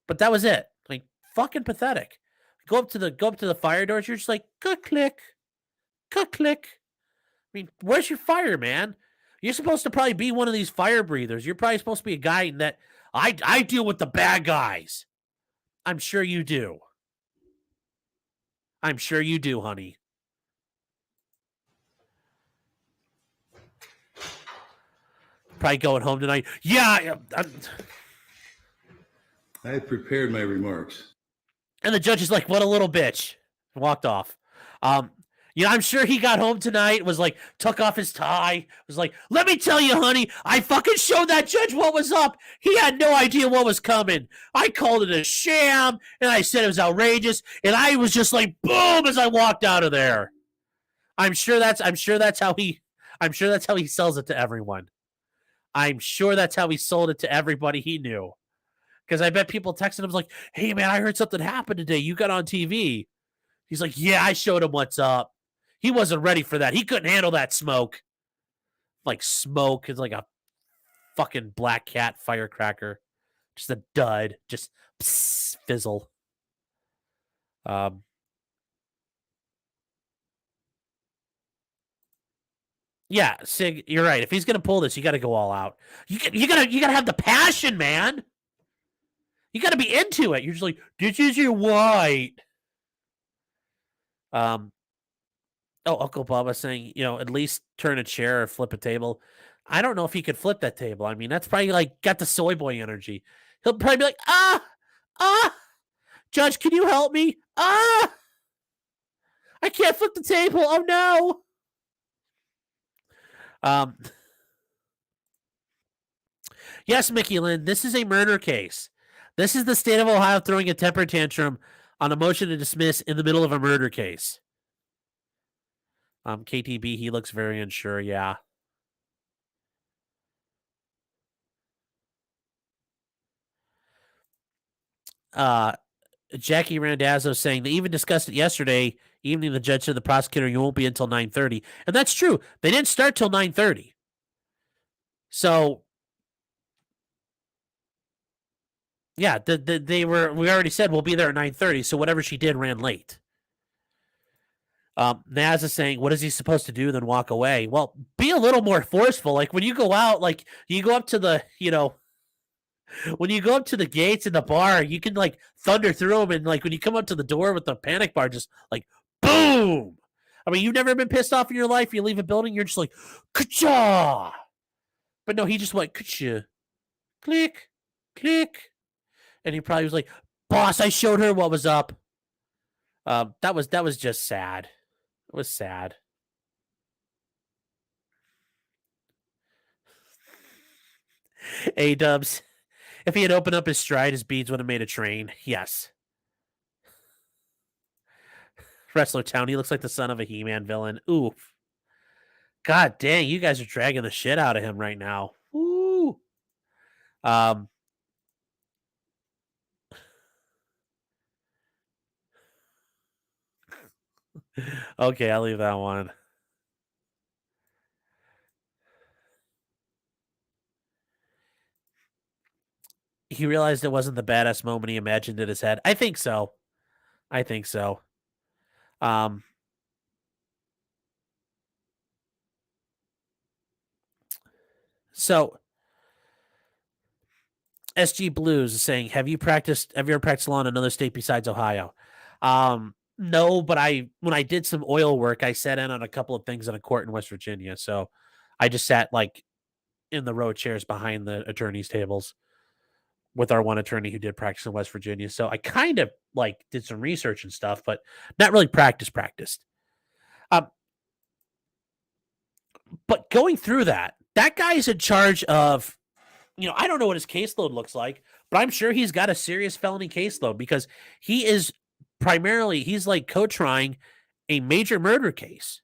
But that was it. Like, fucking pathetic. Go up to the fire doors. You're just like, click. I mean, where's your fire, man? You're supposed to probably be one of these fire breathers. You're probably supposed to be a guy that I deal with the bad guys. I'm sure you do. I'm sure you do, honey. Probably going home tonight. Yeah. I prepared my remarks. And the judge is like, what a little bitch. Walked off. You know, I'm sure he got home tonight, was like, took off his tie, was like, let me tell you, honey, I fucking showed that judge what was up. He had no idea what was coming. I called it a sham, and I said it was outrageous, and I was just like, boom, as I walked out of there. I'm sure that's how he sells it to everyone. I'm sure that's how he sold it to everybody he knew. Because I bet people texted him like, hey, man, I heard something happened today. You got on TV. He's like, yeah, I showed him what's up. He wasn't ready for that. He couldn't handle that smoke. Like, smoke is like a fucking black cat firecracker. Just a dud. Just pss, fizzle. Yeah, Sig, you're right. If he's gonna pull this, you gotta go all out. You gotta have the passion, man. You gotta be into it. You're just like, this is your white. Uncle Bubba saying, you know, at least turn a chair or flip a table. I don't know if he could flip that table. I mean, that's probably like got the soy boy energy. He'll probably be like, Judge, can you help me? I can't flip the table. Oh no. Yes, Mickey Lynn, this is a murder case. This is the state of Ohio throwing a temper tantrum on a motion to dismiss in the middle of a murder case. KTB, he looks very unsure, yeah. Jackie Randazzo saying they even discussed it yesterday evening. The judge said the prosecutor, you won't be until 9:30. And that's true. They didn't start till 9:30. So, yeah, we already said we'll be there at 9:30. So whatever she did ran late. Naz is saying, what is he supposed to do? Then walk away. Well, be a little more forceful. Like when you go out, like you go up to the, you know, when you go up to the gates in the bar, you can like thunder through them. And like when you come up to the door with the panic bar, just like boom. I mean, you've never been pissed off in your life. You leave a building, you're just like, ka-cha. But no, he just went, ka-cha. Click, click. And he probably was like, boss, I showed her what was up. That was just sad. It was sad. A-dubs. If he had opened up his stride, his beads would have made a train. Yes. Wrestler Town, he looks like the son of a He-Man villain. Oof. God dang, you guys are dragging the shit out of him right now. Ooh. Okay, I'll leave that one. He realized it wasn't the badass moment he imagined in his head. I think so. I think so. Um, so SG Blues is saying, have you ever practiced law in another state besides Ohio? No, but when I did some oil work, I sat in on a couple of things in a court in West Virginia. So I just sat like in the row chairs behind the attorneys' tables with our one attorney who did practice in West Virginia. So I kind of like did some research and stuff, but not really practiced. But going through that guy is in charge of, I don't know what his caseload looks like, but I'm sure he's got a serious felony caseload because he's like co-trying a major murder case.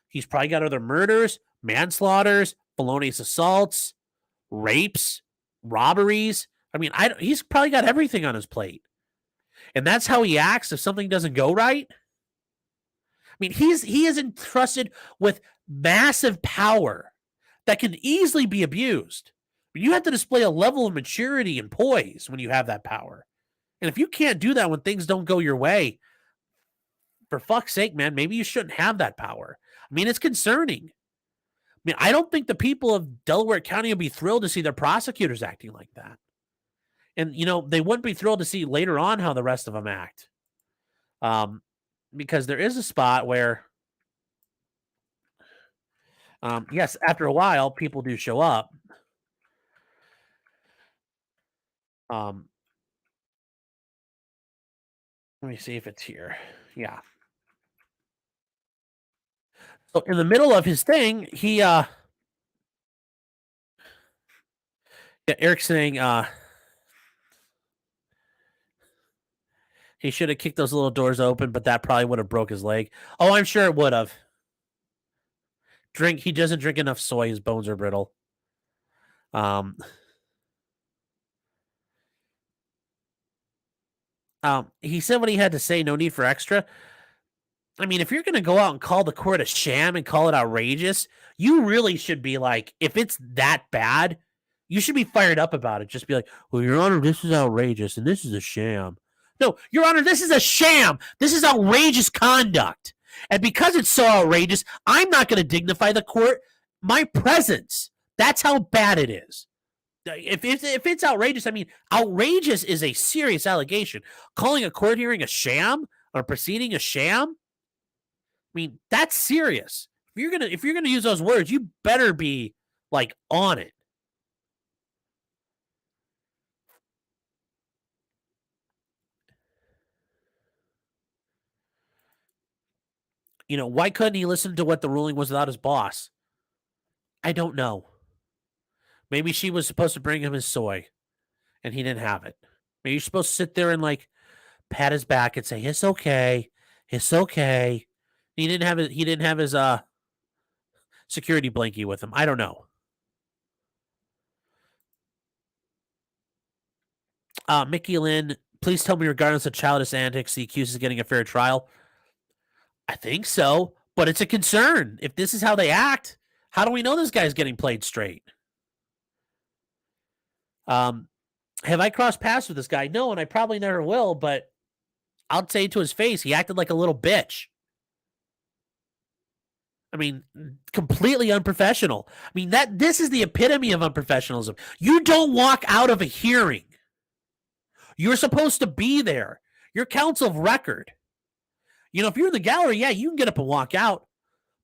He's probably got other murders, manslaughters, felonious assaults, rapes, robberies. I mean, he's probably got everything on his plate. And that's how he acts if something doesn't go right. I mean, he is entrusted with massive power that can easily be abused. You have to display a level of maturity and poise when you have that power. And if you can't do that when things don't go your way, for fuck's sake, man, maybe you shouldn't have that power. I mean, it's concerning. I mean, I don't think the people of Delaware County will be thrilled to see their prosecutors acting like that. And, they wouldn't be thrilled to see later on how the rest of them act. Because there is a spot where, yes, after a while, people do show up. Let me see if it's here. Yeah. So in the middle of his thing, Eric's saying, he should have kicked those little doors open, but that probably would have broke his leg. Oh, I'm sure it would have. He doesn't drink enough soy. His bones are brittle. He said what he had to say, no need for extra. I mean, if you're going to go out and call the court a sham and call it outrageous, you really should be like, if it's that bad, you should be fired up about it. Just be like, well, Your Honor, this is outrageous and this is a sham. No, Your Honor, this is a sham. This is outrageous conduct. And because it's so outrageous, I'm not going to dignify the court my presence. That's how bad it is. If it's outrageous, I mean, outrageous is a serious allegation. Calling a court hearing a sham or proceeding a sham, I mean, that's serious. If you're gonna use those words, you better be like on it. Why couldn't he listen to what the ruling was without his boss? I don't know. Maybe she was supposed to bring him his soy and he didn't have it. Maybe you're supposed to sit there and like pat his back and say, it's okay. It's okay. He didn't have his security blankie with him. I don't know. Mickey Lynn, please tell me, regardless of childish antics, the accused is getting a fair trial. I think so, but it's a concern. If this is how they act, how do we know this guy's getting played straight? Have I crossed paths with this guy? No, and I probably never will, but I'll say to his face, he acted like a little bitch. I mean, completely unprofessional. I mean, this is the epitome of unprofessionalism. You don't walk out of a hearing. You're supposed to be there. You're counsel of record. If you're in the gallery, yeah, you can get up and walk out.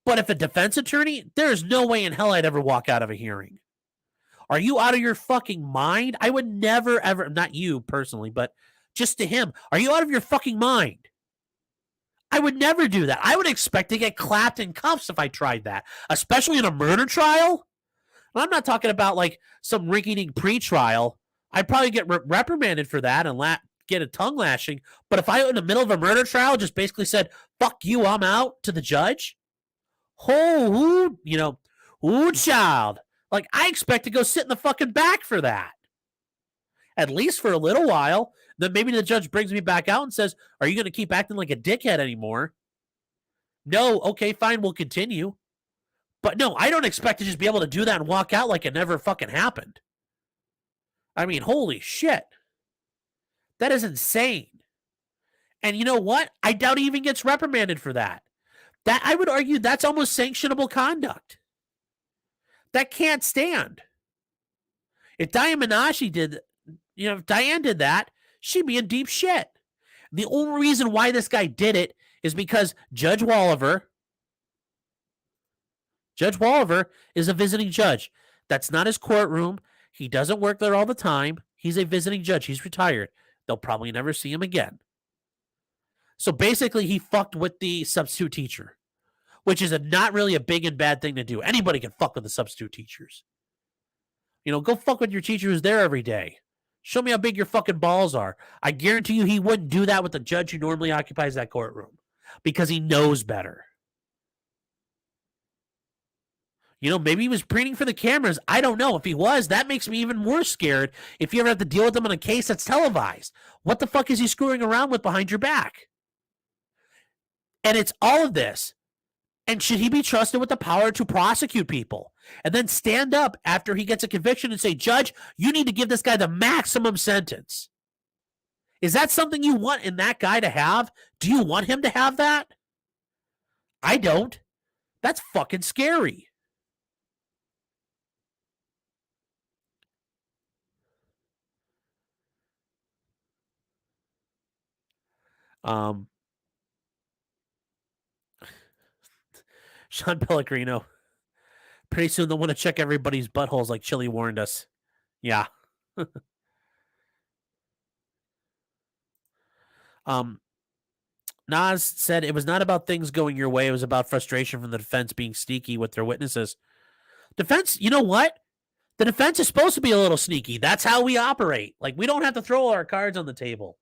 But if a defense attorney, there's no way in hell I'd ever walk out of a hearing. Are you out of your fucking mind? I would never, ever, not you personally, but just to him. Are you out of your fucking mind? I would never do that. I would expect to get clapped in cuffs if I tried that, especially in a murder trial. And I'm not talking about like some rinky-dink pre-trial. I'd probably get reprimanded for that and get a tongue lashing. But if I, in the middle of a murder trial, just basically said, fuck you, I'm out to the judge. Ooh, child. Like, I expect to go sit in the fucking back for that. At least for a little while. Then maybe the judge brings me back out and says, are you going to keep acting like a dickhead anymore? No, okay, fine, we'll continue. But no, I don't expect to just be able to do that and walk out like it never fucking happened. I mean, holy shit. That is insane. And you know what? I doubt he even gets reprimanded for that. That I would argue that's almost sanctionable conduct. That can't stand. If Diane Menashe did, if Diane did that, she'd be in deep shit. The only reason why this guy did it is because Judge Walliver is a visiting judge. That's not his courtroom. He doesn't work there all the time. He's a visiting judge. He's retired. They'll probably never see him again. So basically, he fucked with the substitute teacher, which is not really a big and bad thing to do. Anybody can fuck with the substitute teachers. Go fuck with your teacher who's there every day. Show me how big your fucking balls are. I guarantee you he wouldn't do that with the judge who normally occupies that courtroom because he knows better. Maybe he was preening for the cameras. I don't know. If he was, that makes me even more scared if you ever have to deal with him on a case that's televised. What the fuck is he screwing around with behind your back? And it's all of this. And should he be trusted with the power to prosecute people and then stand up after he gets a conviction and say, Judge, you need to give this guy the maximum sentence? Is that something you want in that guy to have? Do you want him to have that? I don't. That's fucking scary. Sean Pellegrino. Pretty soon they'll want to check everybody's buttholes like Chili warned us. Yeah. Nas said it was not about things going your way. It was about frustration from the defense being sneaky with their witnesses. Defense, you know what? The defense is supposed to be a little sneaky. That's how we operate. Like, we don't have to throw our cards on the table.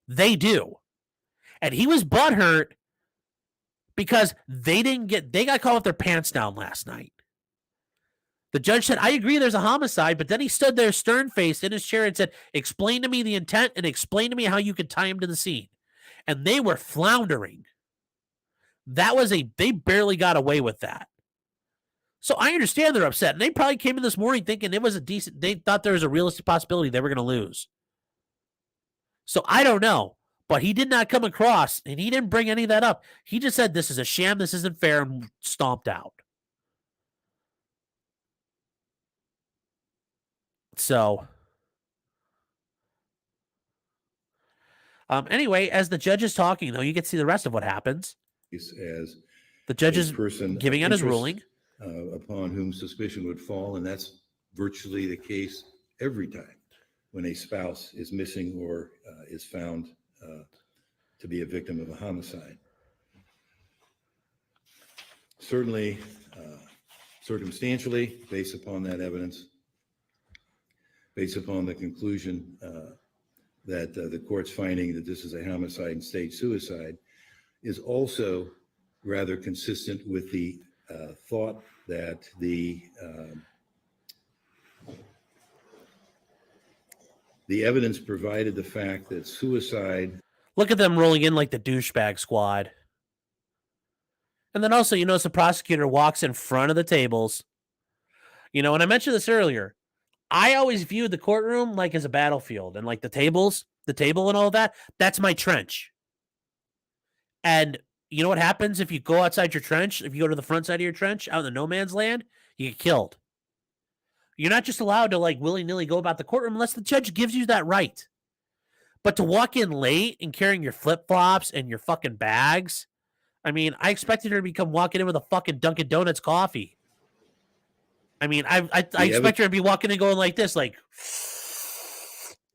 They do. And he was butthurt because they got caught with their pants down last night. The judge said, I agree there's a homicide, but then he stood there stern-faced in his chair and said, explain to me the intent and explain to me how you could tie him to the scene. And they were floundering. They barely got away with that. So I understand they're upset. And they probably came in this morning thinking they thought there was a realistic possibility they were going to lose. So I don't know. But he did not come across, and he didn't bring any of that up. He just said, this is a sham, this isn't fair, and stomped out. So, anyway, as the judge is talking, though, you get to see the rest of what happens. As the judge is giving out his ruling. Upon whom suspicion would fall, and that's virtually the case every time when a spouse is missing or is found to be a victim of a homicide. Certainly, circumstantially, based upon that evidence, based upon the conclusion that the court's finding that this is a homicide and state suicide, is also rather consistent with the thought that the evidence provided the fact that suicide. Look at them rolling in like the douchebag squad. And then also, you notice the prosecutor walks in front of the tables. And I mentioned this earlier. I always viewed the courtroom like as a battlefield, and like the table and all that, that's my trench. And you know what happens if you go outside your trench? If you go to the front side of your trench out in the no man's land, you get killed. You're not just allowed to like willy-nilly go about the courtroom unless the judge gives you that right. But to walk in late and carrying your flip-flops and your fucking bags, I mean, I expected her to become walking in with a fucking Dunkin' Donuts coffee. I mean, I expect her to be walking and going like this, like,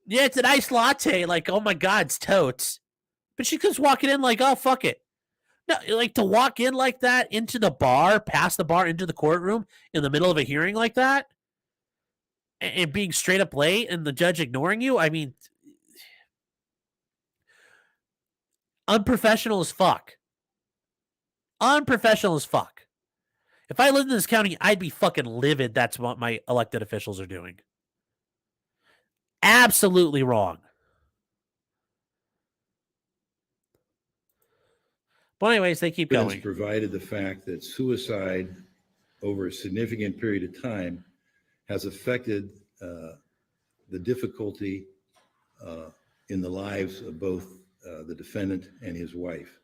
yeah, it's an iced latte. Like, oh my God, it's totes. But she comes walking in like, oh, fuck it. No, like to walk in like that into the bar, past the bar into the courtroom in the middle of a hearing like that and being straight up late and the judge ignoring you. I mean, unprofessional as fuck. Unprofessional as fuck. If I lived in this county, I'd be fucking livid. That's what my elected officials are doing. Absolutely wrong. But anyways, they keep Evidence going. provided the fact that suicide over a significant period of time has affected the difficulty in the lives of both the defendant and his wife,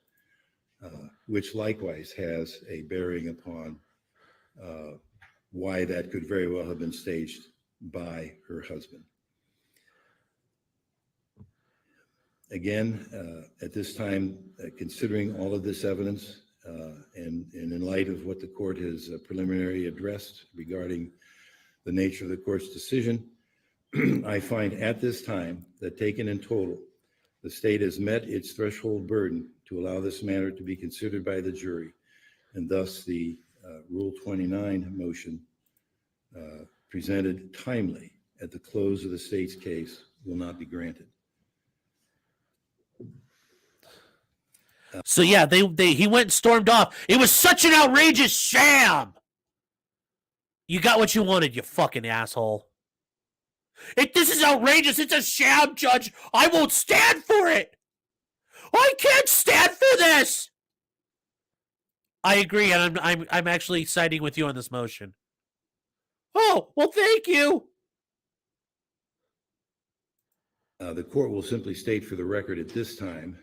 which likewise has a bearing upon why that could very well have been staged by her husband. Again, at this time, considering all of this evidence and in light of what the court has preliminarily addressed regarding the nature of the court's decision, I find at this time that taken in total, the state has met its threshold burden to allow this matter to be considered by the jury, and thus the Rule 29 motion presented timely at the close of the state's case will not be granted. So yeah, he went and stormed off. It was such an outrageous sham. You got what you wanted, you fucking asshole. This is outrageous. It's a sham, Judge. I won't stand for it. I can't stand for this. I agree, and I'm actually siding with you on this motion. Oh, well, thank you. The court will simply state for the record at this time,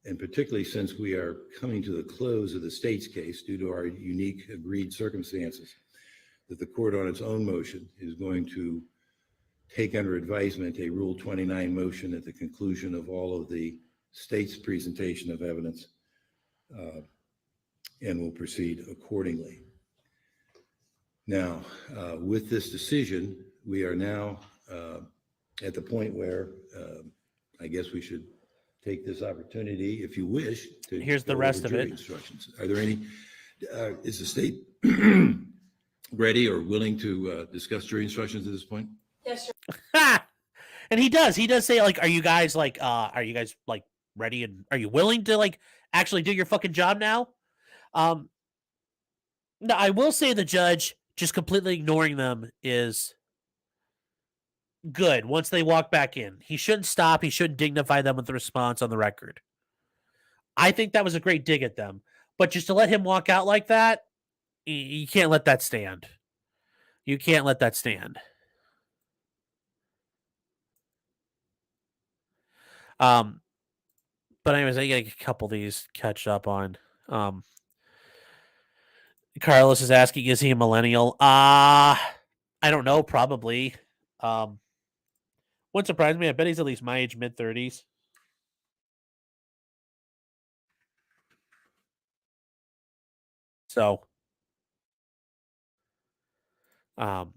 and particularly since we are coming to the close of the state's case due to our unique agreed circumstances, that the court on its own motion is going to take under advisement a Rule 29 motion at the conclusion of all of the state's presentation of evidence, and will proceed accordingly. Now, with this decision, we are now at the point where I guess we should take this opportunity, if you wish, to here's the go rest over of jury it. instructions. Are there any? Is the state ready or willing to discuss jury instructions at this point? Yes, Ha! And he does say, like, are you guys ready, and are you willing to like actually do your fucking job now? No, I will say the judge just completely ignoring them is good once they walk back in. He shouldn't stop. He shouldn't dignify them with the response on the record. I think that was a great dig at them. But just to let him walk out like that, you can't let that stand. You can't let that stand. But anyways, I get a couple of these catch up on. Carlos is asking, is he a millennial? I don't know, probably. Wouldn't surprise me. I bet he's at least my age, mid-30s. So, also,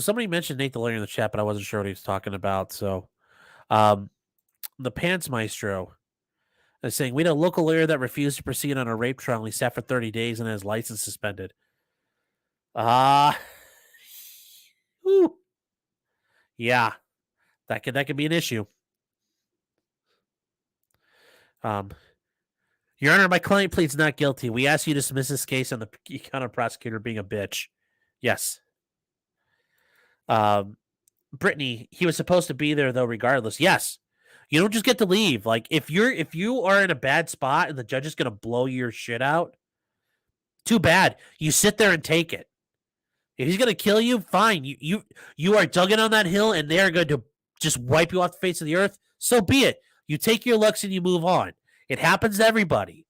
somebody mentioned Nate the lawyer in the chat, but I wasn't sure what he was talking about. So, the Pants Maestro is saying, we had a local lawyer that refused to proceed on a rape trial. And he sat for 30 days and had his license suspended. Yeah, that could be an issue. Your Honor, my client pleads not guilty. We ask you to dismiss this case on the account of prosecutor being a bitch. Yes. Brittany, he was supposed to be there though, regardless. Yes. You don't just get to leave. Like if you are in a bad spot and the judge is gonna blow your shit out, too bad. You sit there and take it. If he's gonna kill you, fine. You are dug in on that hill and they're going to just wipe you off the face of the earth. So be it. You take your licks and you move on. It happens to everybody.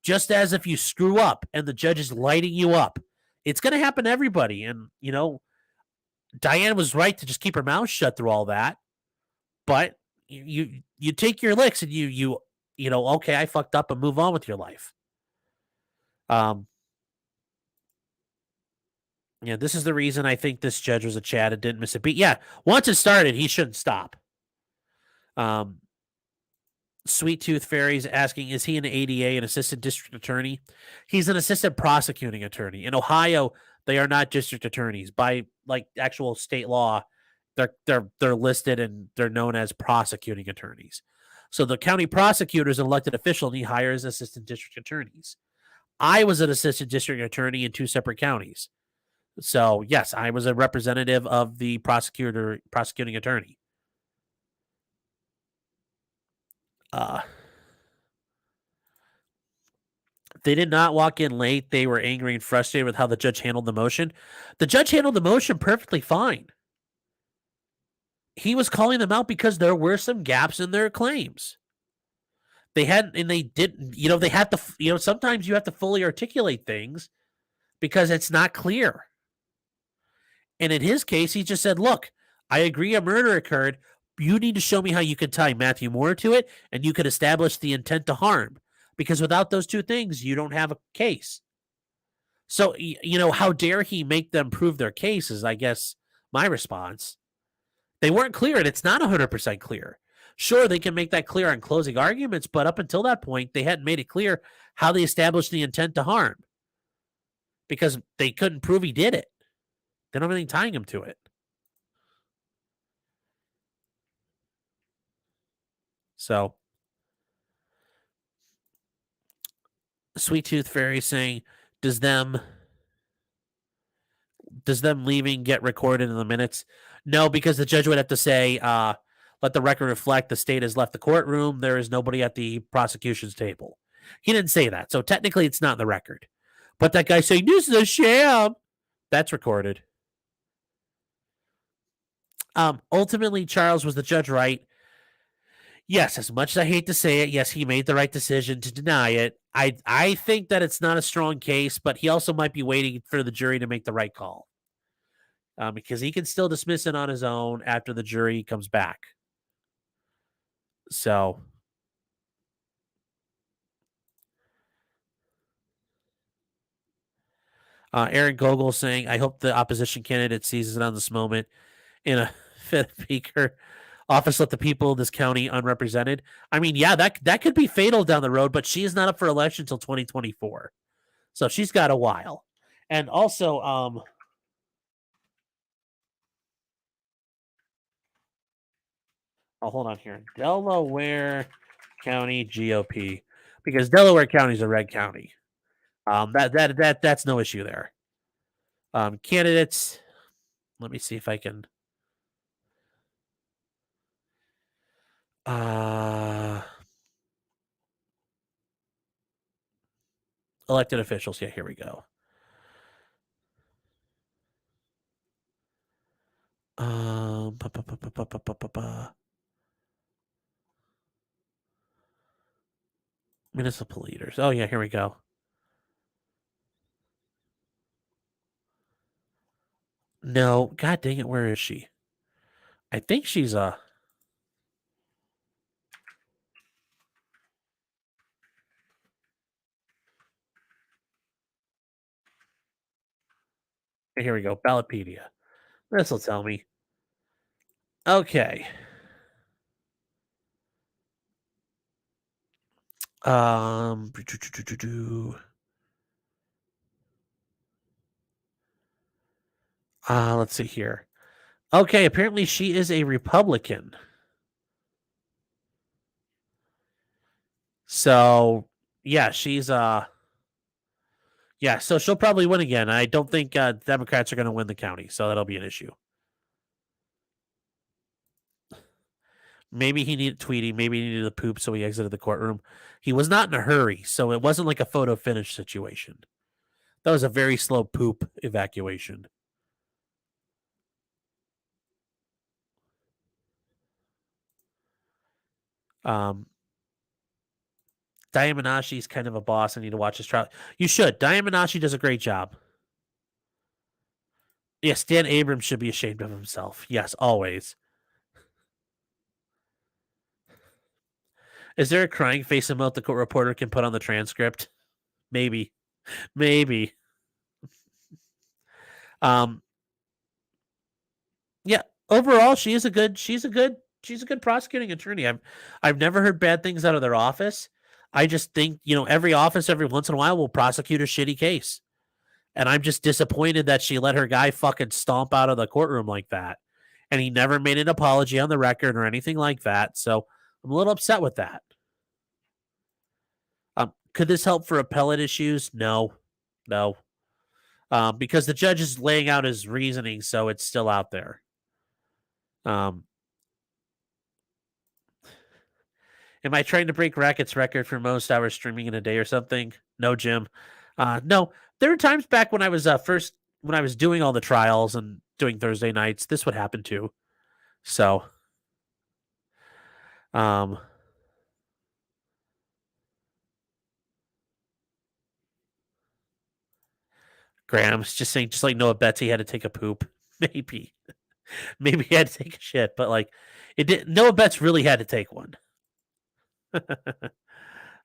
Just as if you screw up and the judge is lighting you up, it's going to happen to everybody. And, Diane was right to just keep her mouth shut through all that. But you take your licks and you okay, I fucked up, and move on with your life. Yeah, this is the reason I think this judge was a Chad and didn't miss a beat. Yeah, once it started, he shouldn't stop. Sweet Tooth Fairy's asking, is he an ADA, an assistant district attorney? He's an assistant prosecuting attorney. In Ohio, they are not district attorneys. By actual state law, they're listed and they're known as prosecuting attorneys. So the county prosecutor is an elected official and he hires assistant district attorneys. I was an assistant district attorney in 2 separate counties. So yes, I was a representative of the prosecuting attorney. They did not walk in late. They were angry and frustrated with how the judge handled the motion. The judge handled the motion perfectly fine. He was calling them out because there were some gaps in their claims. They had, and they didn't, they had to, sometimes you have to fully articulate things because it's not clear. And in his case, he just said, look, I agree a murder occurred. You need to show me how you could tie Matheau Moore to it and you could establish the intent to harm. Because without those two things, you don't have a case. So, how dare he make them prove their case is, I guess, my response. They weren't clear, and it's not 100% clear. Sure, they can make that clear on closing arguments, but up until that point, they hadn't made it clear how they established the intent to harm. Because they couldn't prove he did it. They don't have anything tying him to it. So, Sweet Tooth Fairy saying, does them leaving get recorded in the minutes? No, because the judge would have to say, let the record reflect the state has left the courtroom. There is nobody at the prosecution's table. He didn't say that. So technically it's not in the record. But that guy saying, this is a sham, that's recorded. Ultimately, Charles, was the judge right? Yes, as much as I hate to say it, yes, he made the right decision to deny it. I think that it's not a strong case, but he also might be waiting for the jury to make the right call. Because he can still dismiss it on his own after the jury comes back. So, Aaron Gogol saying, I hope the opposition candidate seizes it on this moment in a fit of piquer. Office let the people of this county unrepresented. I mean, yeah, that could be fatal down the road, but she is not up for election until 2024. So she's got a while. And also, oh, hold on here. Delaware County GOP. Because Delaware County is a red county. That's no issue there. Candidates. Let me see if I can. Elected officials. Yeah, here we go. Municipal leaders. Oh, yeah, here we go. No, god dang it, where is she? I think she's here we go. Ballotpedia. This will tell me. Okay. Let's see here. Okay, apparently she is a Republican. So, yeah, she's yeah, so she'll probably win again. I don't think Democrats are going to win the county, so that'll be an issue. Maybe he needed tweeting. Maybe he needed a poop, so he exited the courtroom. He was not in a hurry, so it wasn't like a photo finish situation. That was a very slow poop evacuation. Diamanashi's kind of a boss. I need to watch this trial. You should. Diamanashi does a great job. Yes, Dan Abrams should be ashamed of himself. Yes, always. Is there a crying face emote the court reporter can put on the transcript? Maybe. Maybe. Yeah, overall, she's a good prosecuting attorney. I've never heard bad things out of their office. I just think, every office every once in a while will prosecute a shitty case. And I'm just disappointed that she let her guy fucking stomp out of the courtroom like that. And he never made an apology on the record or anything like that. So I'm a little upset with that. Could this help for appellate issues? No. Because the judge is laying out his reasoning, so it's still out there. Am I trying to break Racket's record for most hours streaming in a day or something? No, Jim. No. There were times back when I was when I was doing all the trials and doing Thursday nights, this would happen too. So, um, Graham's just saying, just like Noah Betsy had to take a poop. Maybe, maybe he had to take a shit, but like it did. Noah Betts really had to take one.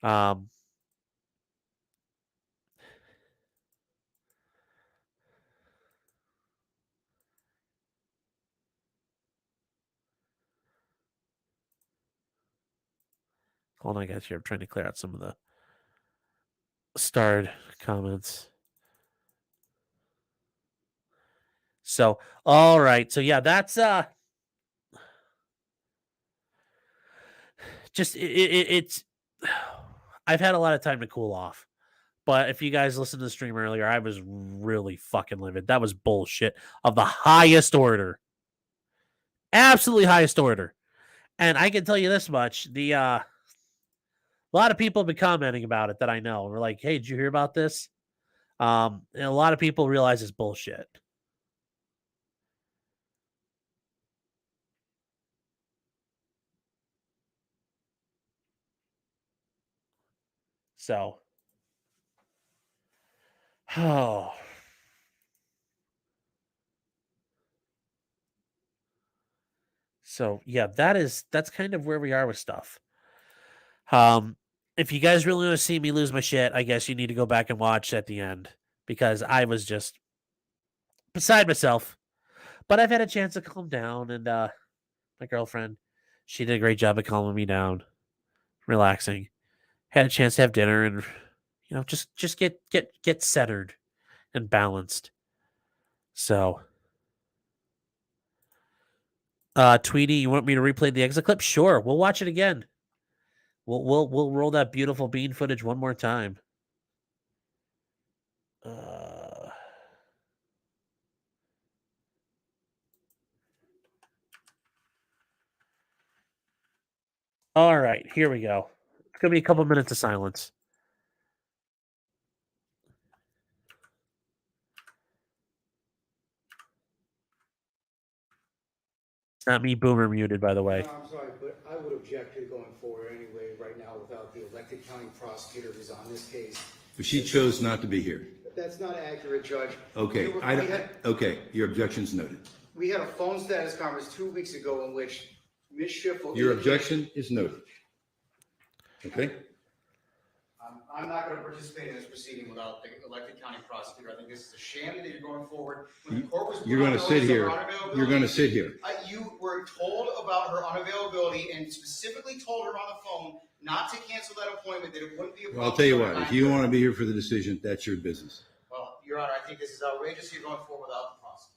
um, hold on, guys. Here, I'm trying to clear out some of the starred comments. So, all right. So yeah, that's just it's I've had a lot of time to cool off. But if you guys listened to the stream earlier, I was really fucking livid. That was bullshit of the highest order. Absolutely highest order. And I can tell you this much, a lot of people have been commenting about it that I know. We're like, "Hey, did you hear about this?" And a lot of people realize it's bullshit. So, oh. So, yeah, that's kind of where we are with stuff. If you guys really want to see me lose my shit, I guess you need to go back and watch at the end because I was just beside myself. But I've had a chance to calm down, and my girlfriend, she did a great job of calming me down, relaxing. Had a chance to have dinner, and just get centered and balanced. So, Tweety, you want me to replay the exit clip? Sure, we'll watch it again. We'll roll that beautiful bean footage one more time. All right, here we go. It's gonna be a couple minutes of silence. It's not me, Boomer muted, by the way. No, I'm sorry, but I would object to going forward anyway right now without the elected county prosecutor who's on this case. But she chose not to be here. That's not accurate, Judge. Okay, okay, your objection's noted. We had a phone status conference 2 weeks ago in which Ms. Schiffel. Your objection is noted. Okay? I'm not going to participate in this proceeding without the elected county prosecutor. I think this is a sham that you're going forward. When the court was You're going to sit here. You're going to sit here. You were told about her unavailability and specifically told her on the phone not to cancel that appointment, that it wouldn't be a problem. Well, I'll tell you what, if you want to be here for the decision, that's your business. Well, Your Honor, I think this is outrageous. You're going forward without the prosecutor.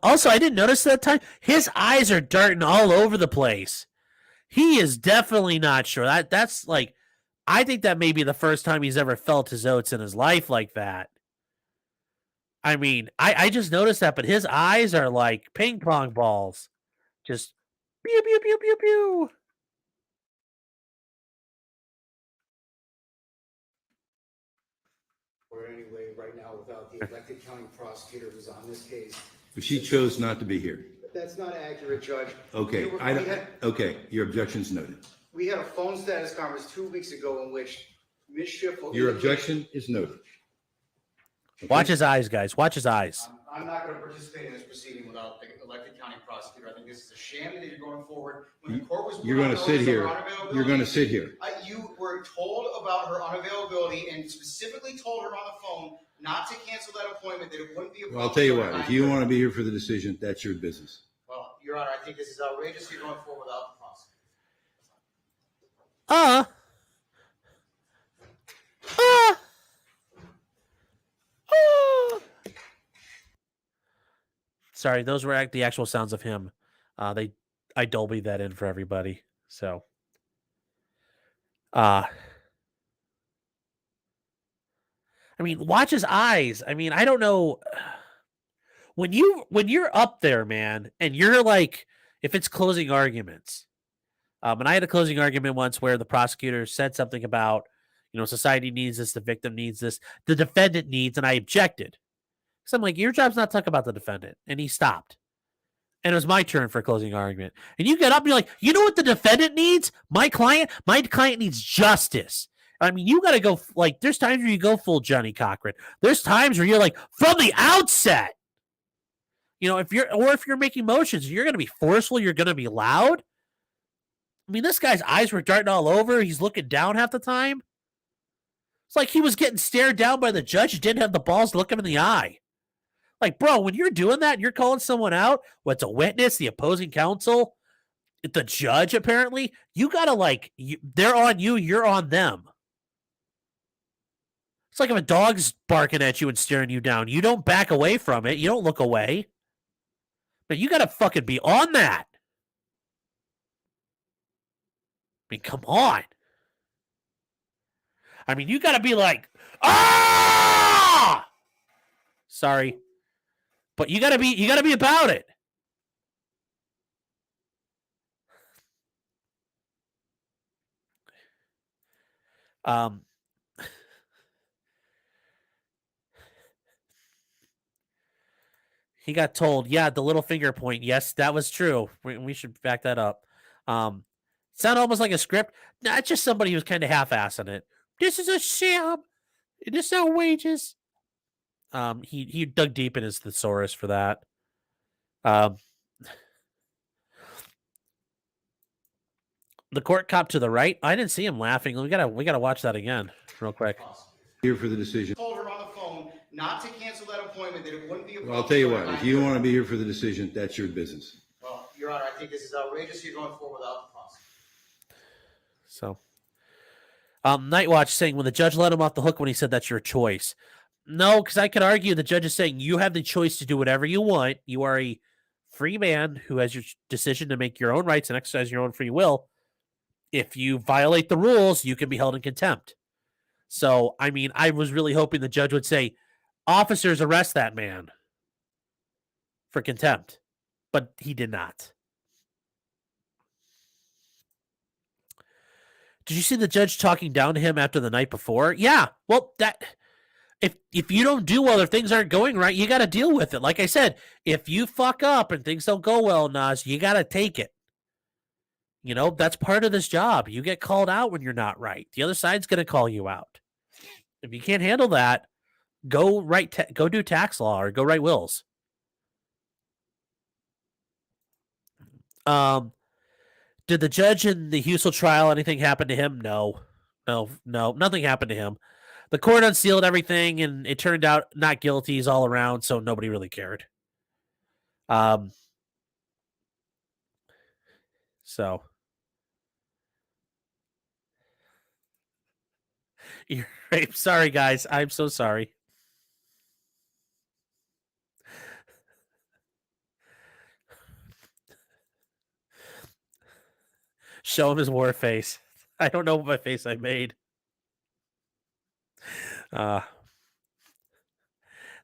Also, I didn't notice that time. His eyes are darting all over the place. He is definitely not sure. That's like, I think that may be the first time he's ever felt his oats in his life like that. I mean, I just noticed that, but his eyes are like ping pong balls. Just pew, pew, pew, pew, pew. Or anyway, right now, without the elected county prosecutor who's on this case. But she chose not to be here. That's not accurate, Judge. Okay, okay, your objection's noted. We had a phone status conference 2 weeks ago in which Ms. Schiffel. Your objection is noted. Okay? Watch his eyes, guys. Watch his eyes. I'm not going to participate in this proceeding without the elected county prosecutor. I think this is a sham that you're going forward. When the court was. You're going to sit here. You're going to sit here. You were told about her unavailability and specifically told her on the phone not to cancel that appointment, that it wouldn't be a problem. Well, I'll tell you what, if you want to be here for the decision, that's your business. Well, Your Honor, I think this is outrageous. You're going forward without the prosecutor. Sorry, those were the actual sounds of him. I Dolby that in for everybody. So, I mean, watch his eyes. I mean, I don't know. When you're up there, man, and you're like, if it's closing arguments, and I had a closing argument once where the prosecutor said something about, society needs this, the victim needs this, the defendant needs, and I objected. So I'm like, your job's not to talk about the defendant, and he stopped. And it was my turn for a closing argument. And you get up and you're like, you know what the defendant needs? My client needs justice. I mean, you got to go, like, there's times where you go full Johnny Cochran. There's times where you're like, from the outset, if you're making motions, you're going to be forceful, you're going to be loud. I mean, this guy's eyes were darting all over. He's looking down half the time. It's like he was getting stared down by the judge who didn't have the balls to look him in the eye. Like, bro, when you're doing that, you're calling someone out, what's a witness, the opposing counsel, the judge, apparently, you got to, they're on you, you're on them. It's like if a dog's barking at you and staring you down, you don't back away from it. You don't look away. But you got to fucking be on that. I mean, come on. I mean, you got to be like, ah! Sorry. But you got to be about it. He got told, yeah, the little finger point. Yes, that was true. We should back that up. Sound almost like a script. Not just somebody who's kind of half-assing it. This is a sham. This is our wages. He dug deep in his thesaurus for that. The court cop to the right. I didn't see him laughing. We gotta watch that again, real quick. Here for the decision. Told her on the phone not to cancel that appointment, that it wouldn't be a Well, I'll tell you what, if you don't want to be here for the decision, that's your business. Well, Your Honor, I think this is outrageous. You're going forward without the prosecutor. So, Night Watch saying when the judge let him off the hook when he said that's your choice. No, because I could argue the judge is saying you have the choice to do whatever you want. You are a free man who has your decision to make your own rights and exercise your own free will. If you violate the rules, you can be held in contempt. So, I mean, I was really hoping the judge would say, officers, arrest that man for contempt. But he did not. Did you see the judge talking down to him after the night before? Yeah. Well, that if you don't do well or things aren't going right, you got to deal with it. Like I said, if you fuck up and things don't go well, Nas, you got to take it. That's part of this job. You get called out when you're not right. The other side's going to call you out. If you can't handle that, go do tax law or go write wills. Did the judge in the Husel trial, anything happen to him? No, nothing happened to him. The court unsealed everything, and it turned out not guilties all around, so nobody really cared. So, you're right. Sorry, guys. I'm so sorry. Show him his war face. I don't know what face I made.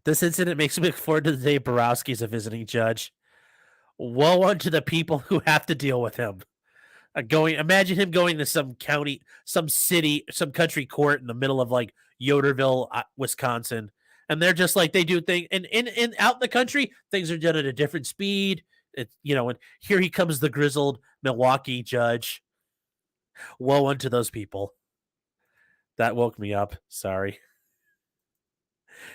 This incident makes me look forward to the day Borowski's a visiting judge. Woe unto the people who have to deal with him. Imagine him going to some county, some city, some country court in the middle of like Yoderville, Wisconsin, and they're just like they do things. And out in the country, things are done at a different speed. And here he comes, the grizzled Milwaukee judge. Woe unto those people. That woke me up. Sorry.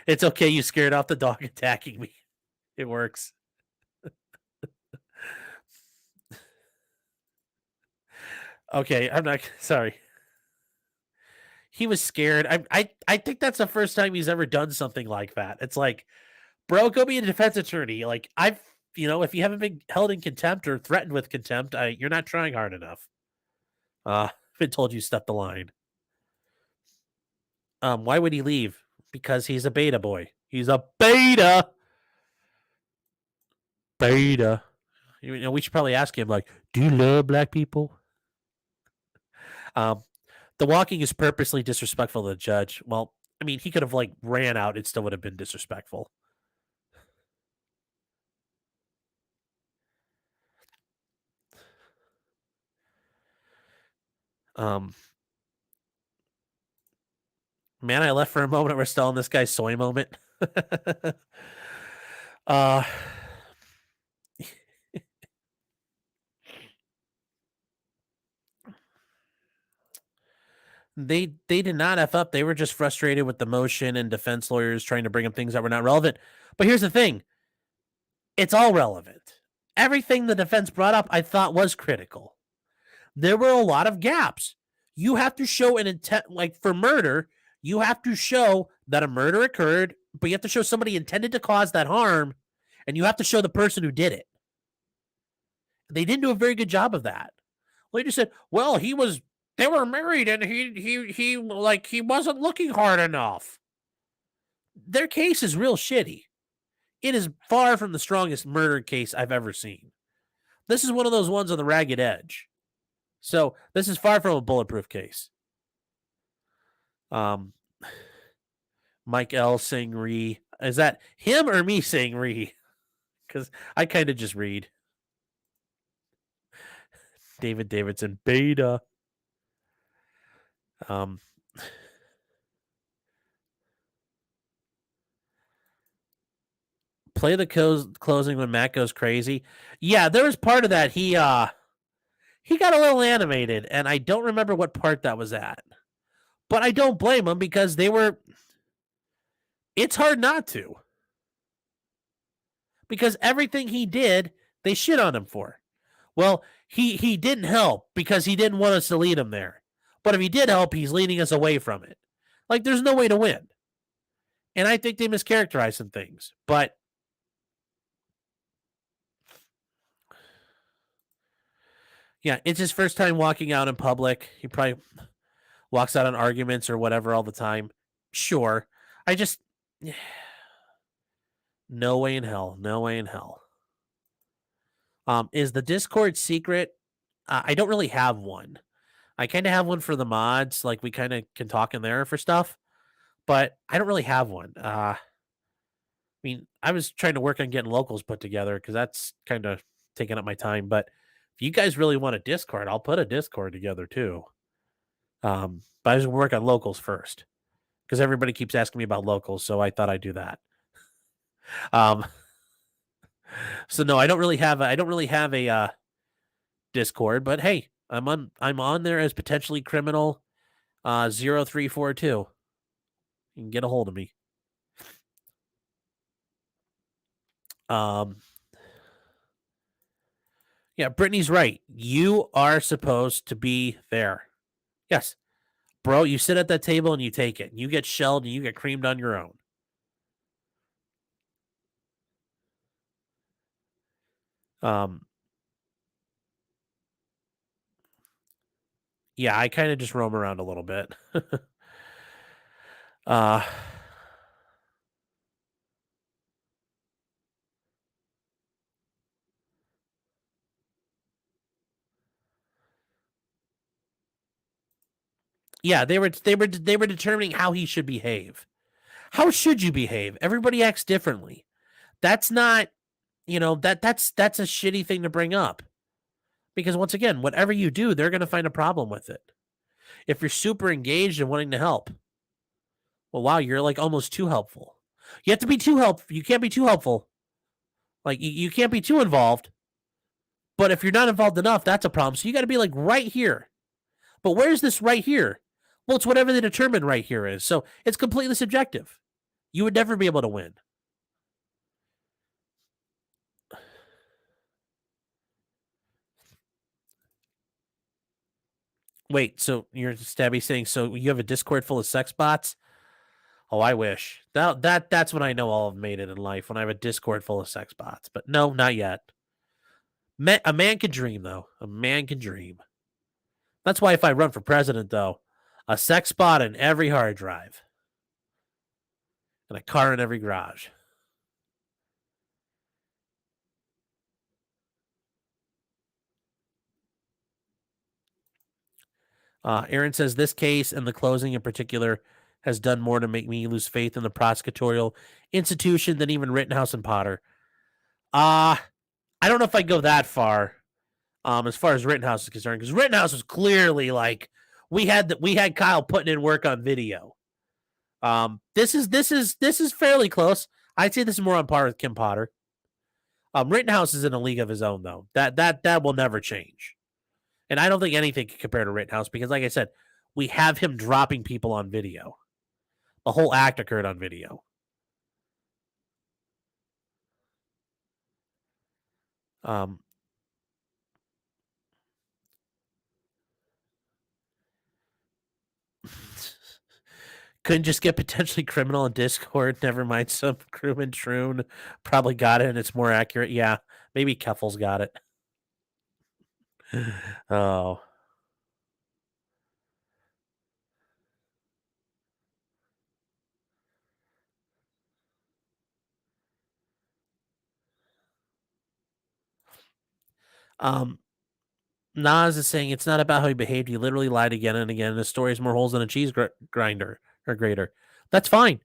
It's okay. You scared off the dog attacking me. It works. Okay, I'm not sorry. He was scared. I think that's the first time he's ever done something like that. It's like, bro, go be a defense attorney. Like if you haven't been held in contempt or threatened with contempt, you're not trying hard enough. I've been told you stepped the line. Why would he leave? Because he's a beta boy. He's a beta. Beta. We should probably ask him, like, do you love black people? The walking is purposely disrespectful to the judge. Well, I mean, he could have like ran out. It still would have been disrespectful. Man, I left for a moment. We're still in this guy's soy moment. They did not F up. They were just frustrated with the motion and defense lawyers trying to bring up things that were not relevant. But here's the thing. It's all relevant. Everything the defense brought up, I thought was critical. There were a lot of gaps. You have to show an intent, like for murder, you have to show that a murder occurred, but you have to show somebody intended to cause that harm, and you have to show the person who did it. They didn't do a very good job of that. They just said, well, they were married and he wasn't looking hard enough. Their case is real shitty. It is far from the strongest murder case I've ever seen. This is one of those ones on the ragged edge. So this is far from a bulletproof case. Mike L saying re. Is that him or me saying re? Because I kind of just read. David Davidson beta. Play the closing when Matt goes crazy. Yeah, there was part of that. He got a little animated, and I don't remember what part that was at. But I don't blame him because it's hard not to. Because everything he did, they shit on him for. Well, he didn't help because he didn't want us to lead him there. But if he did help, he's leading us away from it. Like, there's no way to win. And I think they mischaracterized some things. But yeah, it's his first time walking out in public. He probably walks out on arguments or whatever all the time. Sure. No way in hell. No way in hell. Is the Discord secret? I don't really have one. I kind of have one for the mods. Like, we kind of can talk in there for stuff. But I don't really have one. I mean, I was trying to work on getting locals put together because that's kind of taking up my time. But if you guys really want a Discord, I'll put a Discord together too. But I just work on locals first because everybody keeps asking me about locals, so I thought I'd do that. So no, I don't really have a Discord, but hey, I'm on there as potentially criminal 0342. You can get a hold of me. Yeah, Brittany's right. You are supposed to be there. Yes. Bro, you sit at that table and you take it. You get shelled and you get creamed on your own. Yeah, I kind of just roam around a little bit. Yeah, they were determining how he should behave. How should you behave? Everybody acts differently. That's not, that's a shitty thing to bring up. Because once again, whatever you do, they're going to find a problem with it. If you're super engaged and wanting to help, well, wow, you're like almost too helpful. You have to be too helpful. You can't be too helpful. Like, you can't be too involved. But if you're not involved enough, that's a problem. So you got to be like right here. But where's this right here? Well, it's whatever they determine right here is. So it's completely subjective. You would never be able to win. Wait, so you're Stabby saying, so you have a Discord full of sex bots? Oh, I wish. That's when I know I'll have made it in life, when I have a Discord full of sex bots. But no, not yet. A man can dream, though. A man can dream. That's why if I run for president, though, a sex bot in every hard drive. And a car in every garage. Aaron says this case and the closing in particular has done more to make me lose faith in the prosecutorial institution than even Rittenhouse and Potter. I don't know if I'd go that far, as far as Rittenhouse is concerned, because Rittenhouse was clearly like we had Kyle putting in work on video. This is fairly close. I'd say this is more on par with Kim Potter. Rittenhouse is in a league of his own, though. That will never change, and I don't think anything can compare to Rittenhouse because, like I said, we have him dropping people on video. The whole act occurred on video. Couldn't just get potentially criminal in Discord. Never mind some crewman troon. Probably got it and it's more accurate. Yeah, maybe Keffel's got it. Oh. Nas is saying it's not about how he behaved. He literally lied again and again. The story has more holes than a cheese grinder or grater. That's fine.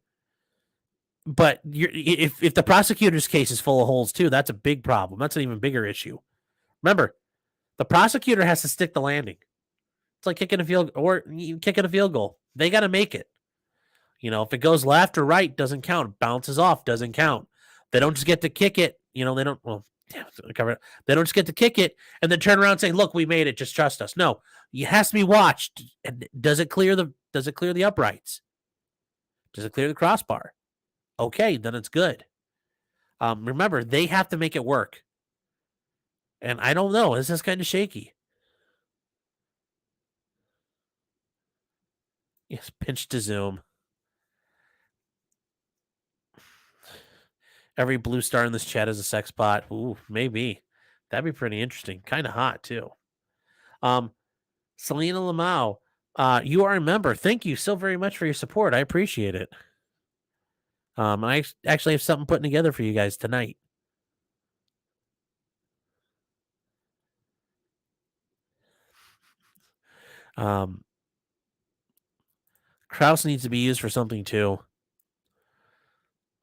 But if the prosecutor's case is full of holes too, that's a big problem. That's an even bigger issue. Remember, the prosecutor has to stick the landing. It's like kicking a field goal. They got to make it. If it goes left or right, doesn't count. Bounces off, doesn't count. They don't just get to kick it. They don't. Well, cover it. They don't just get to kick it and then turn around and say, "Look, we made it. Just trust us." No, it has to be watched. And does it clear the uprights? Does it clear the crossbar? Okay, then it's good. Remember, they have to make it work. And I don't know. This is kind of shaky. Yes, pinch to zoom. Every blue star in this chat is a sex bot. Ooh, maybe. That'd be pretty interesting. Kind of hot, too. Selena Lamau, you are a member. Thank you so very much for your support. I appreciate it. I actually have something putting together for you guys tonight. Krause needs to be used for something too.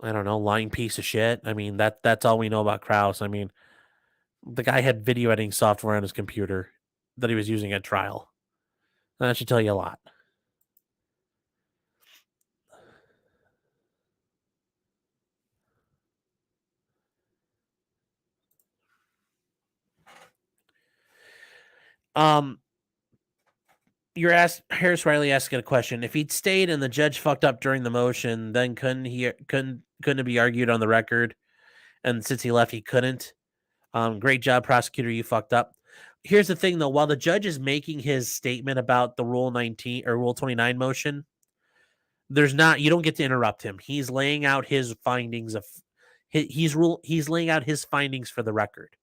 I don't know, lying piece of shit. I mean, that's all we know about Krause. I mean, the guy had video editing software on his computer that he was using at trial. That should tell you a lot. Harris Riley asking a question. If he'd stayed and the judge fucked up during the motion, then couldn't it be argued on the record? And since he left, he couldn't. Great job, prosecutor. You fucked up. Here's the thing, though. While the judge is making his statement about the Rule 19 or Rule 29 motion, you don't get to interrupt him. He's laying out his findings he's laying out his findings for the record.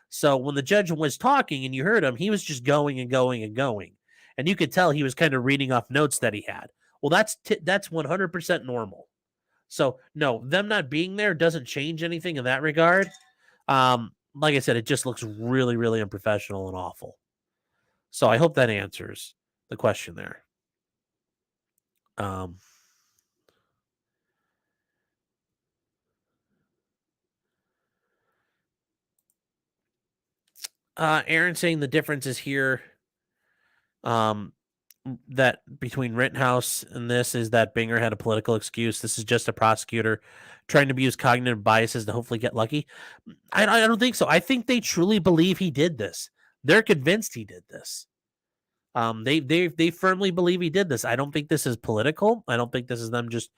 So when the judge was talking and you heard him, he was just going and going and going. And you could tell he was kind of reading off notes that he had. Well, that's 100% normal. So no, them not being there doesn't change anything in that regard. Like I said, it just looks really, really unprofessional and awful. So I hope that answers the question there. Aaron saying the difference is here. That between Rittenhouse and this is that Binger had a political excuse. This is just a prosecutor trying to use cognitive biases to hopefully get lucky. I don't think so. I think they truly believe he did this. They're convinced he did this. They firmly believe he did this. I don't think this is political. I don't think this is them just,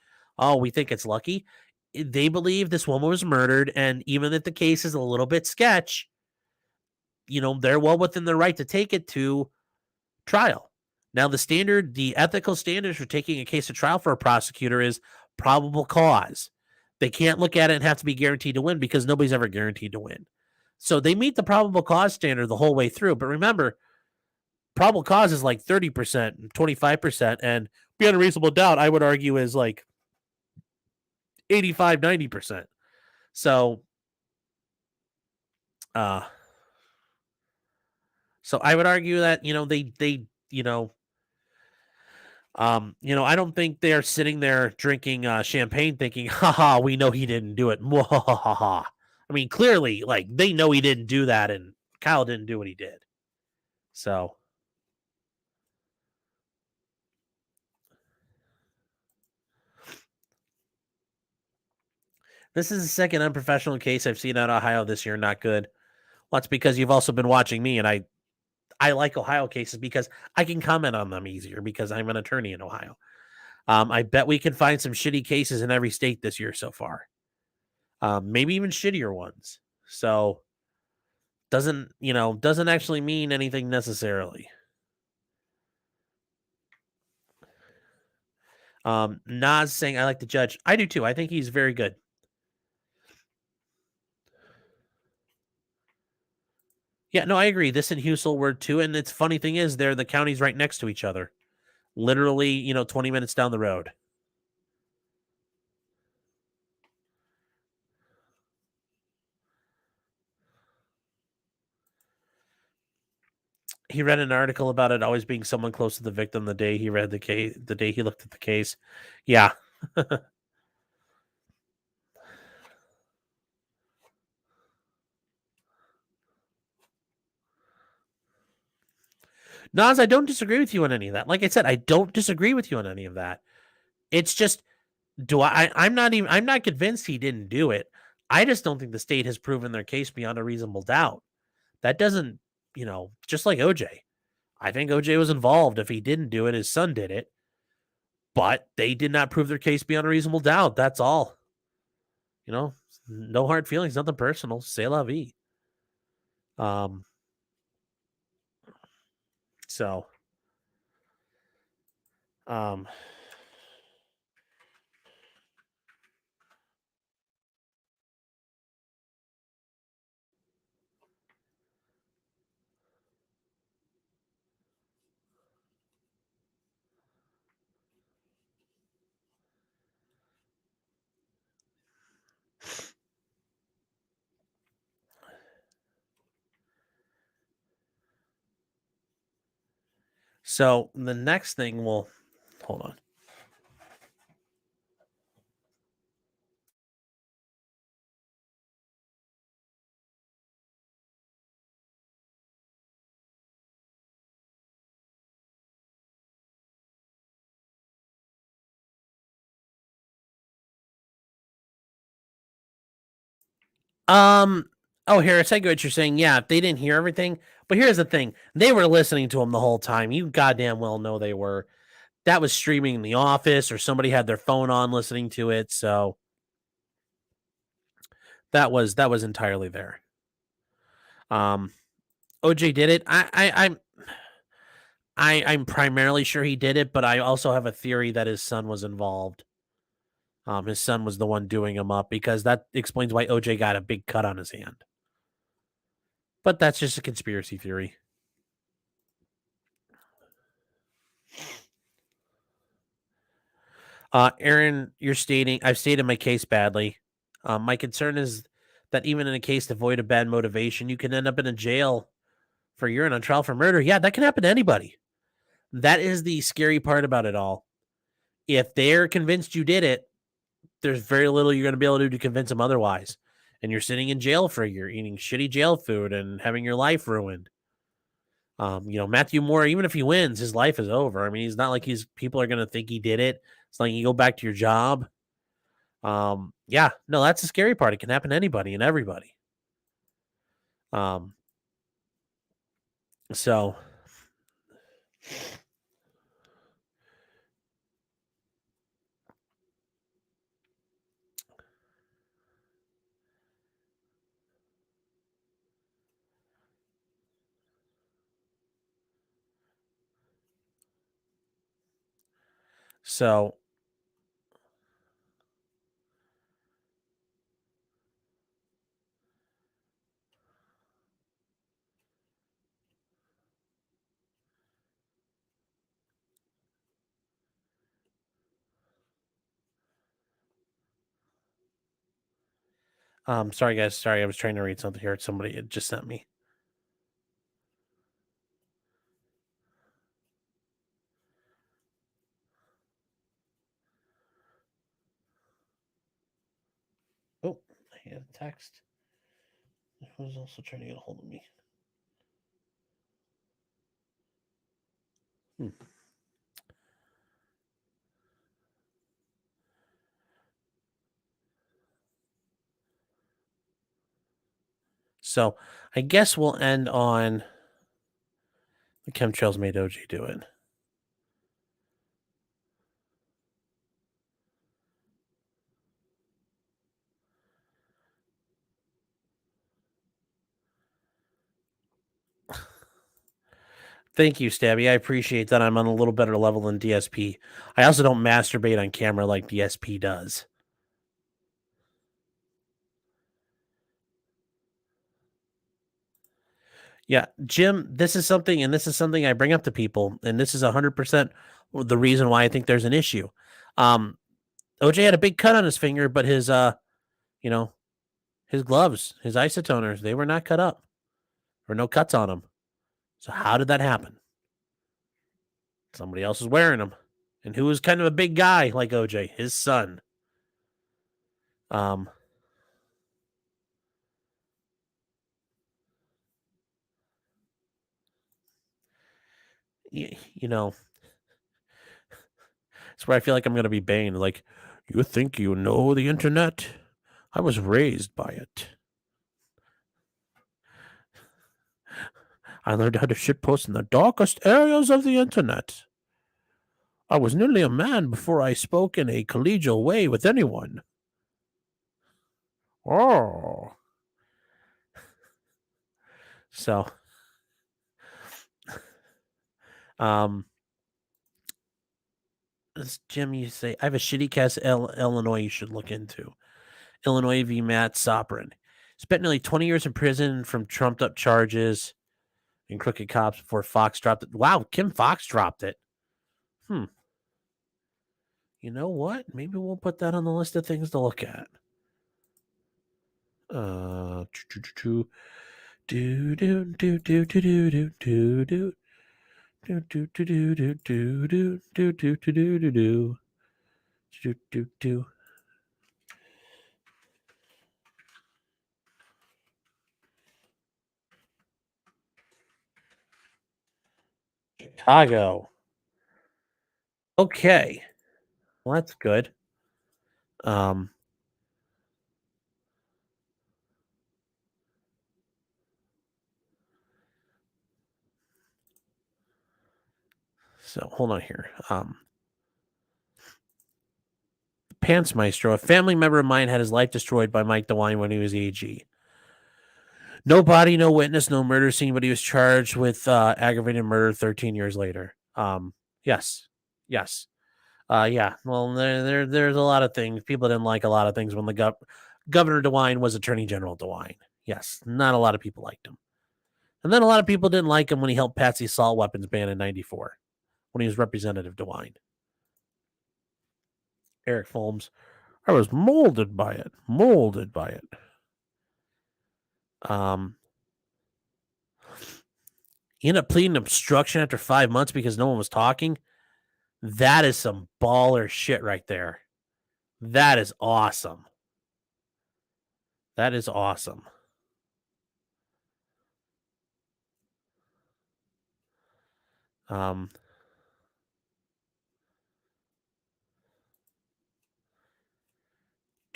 we think it's lucky. They believe this woman was murdered, and even if the case is a little bit sketch, they're well within their right to take it to trial. Now, the ethical standards for taking a case to trial for a prosecutor is probable cause. They can't look at it and have to be guaranteed to win because nobody's ever guaranteed to win. So they meet the probable cause standard the whole way through. But remember, probable cause is like 30%, 25%, and beyond a reasonable doubt, I would argue is like 85, 90%. So I would argue that, You know, I don't think they're sitting there drinking champagne thinking, haha, we know he didn't do it. Mwahaha. I mean, clearly, like, they know he didn't do that, and Kyle didn't do what he did. So, this is the second unprofessional case I've seen out of Ohio this year. Not good. Well, that's because you've also been watching me, and I like Ohio cases because I can comment on them easier because I'm an attorney in Ohio. I bet we can find some shitty cases in every state this year so far. Maybe even shittier ones. So doesn't actually mean anything necessarily. Nas saying I like the judge. I do too. I think he's very good. Yeah, no, I agree. This and Husel were too. And it's funny thing is the counties right next to each other. Literally, 20 minutes down the road. He read an article about it always being someone close to the victim the day he read the case, the day he looked at the case. Yeah. Nas, I don't disagree with you on any of that. Like I said, I don't disagree with you on any of that. It's just, I'm not convinced he didn't do it. I just don't think the state has proven their case beyond a reasonable doubt. That doesn't, just like OJ. I think OJ was involved. If he didn't do it, his son did it. But they did not prove their case beyond a reasonable doubt. That's all. No hard feelings, nothing personal. C'est la vie. So, um, so the next thing will hold on. Oh, Harris, I get what you're saying. Yeah, they didn't hear everything. But here's the thing. They were listening to him the whole time. You goddamn well know they were. That was streaming in the office or somebody had their phone on listening to it. So that was entirely there. OJ did it. I'm primarily sure he did it, but I also have a theory that his son was involved. His son was the one doing him up because that explains why OJ got a big cut on his hand. But that's just a conspiracy theory. Aaron, you're stating I've stated my case badly. My concern is that even in a case devoid of bad motivation, you can end up in a jail for a year and on trial for murder. Yeah, that can happen to anybody. That is the scary part about it all. If they're convinced you did it, there's very little you're going to be able to do to convince them otherwise. And you're sitting in jail for a year, eating shitty jail food and having your life ruined. Matheau Moore, even if he wins, his life is over. I mean, he's not like people are going to think he did it. It's like you go back to your job. Yeah, no, that's the scary part. It can happen to anybody and everybody. So sorry guys, sorry, I was trying to read something here. Somebody had just sent me. he had a text. Who's also trying to get a hold of me? So I guess we'll end on the chemtrails made OJ do it. Thank you, Stabby. I appreciate that. I'm on a little better level than DSP. I also don't masturbate on camera like DSP does. Yeah, Jim, this is something I bring up to people, and this is 100% the reason why I think there's an issue. OJ had a big cut on his finger, but his his gloves, his isotoners, they were not cut up. There were no cuts on them. So how did that happen? Somebody else was wearing them. And who was kind of a big guy like OJ? His son. You know, it's where I feel like I'm going to be Bane. Like, you think you know the internet? I was raised by it. I learned how to shitpost in the darkest areas of the internet. I was nearly a man before I spoke in a collegial way with anyone. Oh. So, Jim, you say, I have a shitty case Illinois you should look into. Illinois v. Matt Soprin. Spent nearly 20 years in prison from trumped up charges and crooked cops before Fox dropped it. Wow, Kim Fox dropped it. You know what? Maybe we'll put that on the list of things to look at. Chicago. Okay. Well, that's good. So hold on here. Pants Maestro, a family member of mine had his life destroyed by Mike DeWine when he was AG. No body, no witness, no murder scene, but he was charged with aggravated murder 13 years later. Yes. Yeah. Well, there's a lot of things. People didn't like a lot of things when the Governor DeWine was Attorney General DeWine. Yes, not a lot of people liked him. And then a lot of people didn't like him when he helped pass the assault weapons ban in 94, when he was Representative DeWine. Eric Folmes, I was molded by it. He ended up pleading obstruction after 5 months because no one was talking. That is some baller shit right there. That is awesome. Do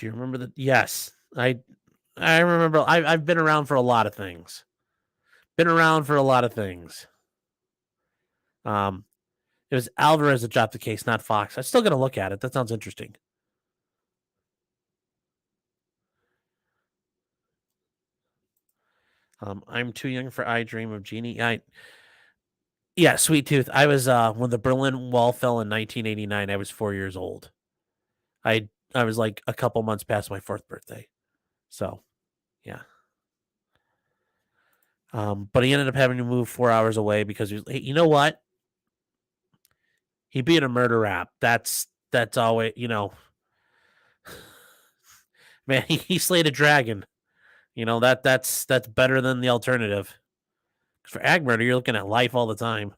you remember that? Yes, I remember. I've been around for a lot of things. It was Alvarez that dropped the case, not Fox. I'm still gonna look at it. That sounds interesting. I'm too young for I Dream of Jeannie. Yeah, Sweet Tooth. I was when the Berlin Wall fell in 1989. I was 4 years old. I was like a couple months past my 4th birthday. So, yeah. But he ended up having to move 4 hours away because he was, hey, you know what? He beat a murder rap. That's always, man, he slayed a dragon. That's better than the alternative. For ag murder, you're looking at life all the time.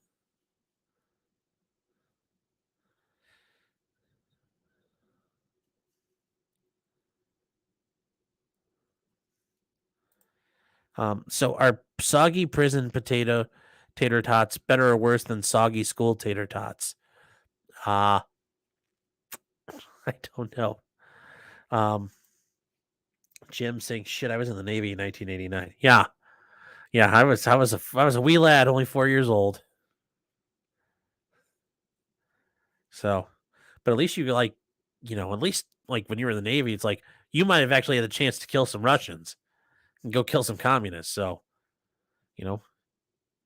So are soggy prison tater tots better or worse than soggy school tater tots? I don't know. Jim saying, "Shit, I was in the Navy in 1989." Yeah, I was a wee lad, only 4 years old. So, but at least you at least like when you were in the Navy, it's like you might have actually had the chance to kill some Russians and go kill some communists. So, you know,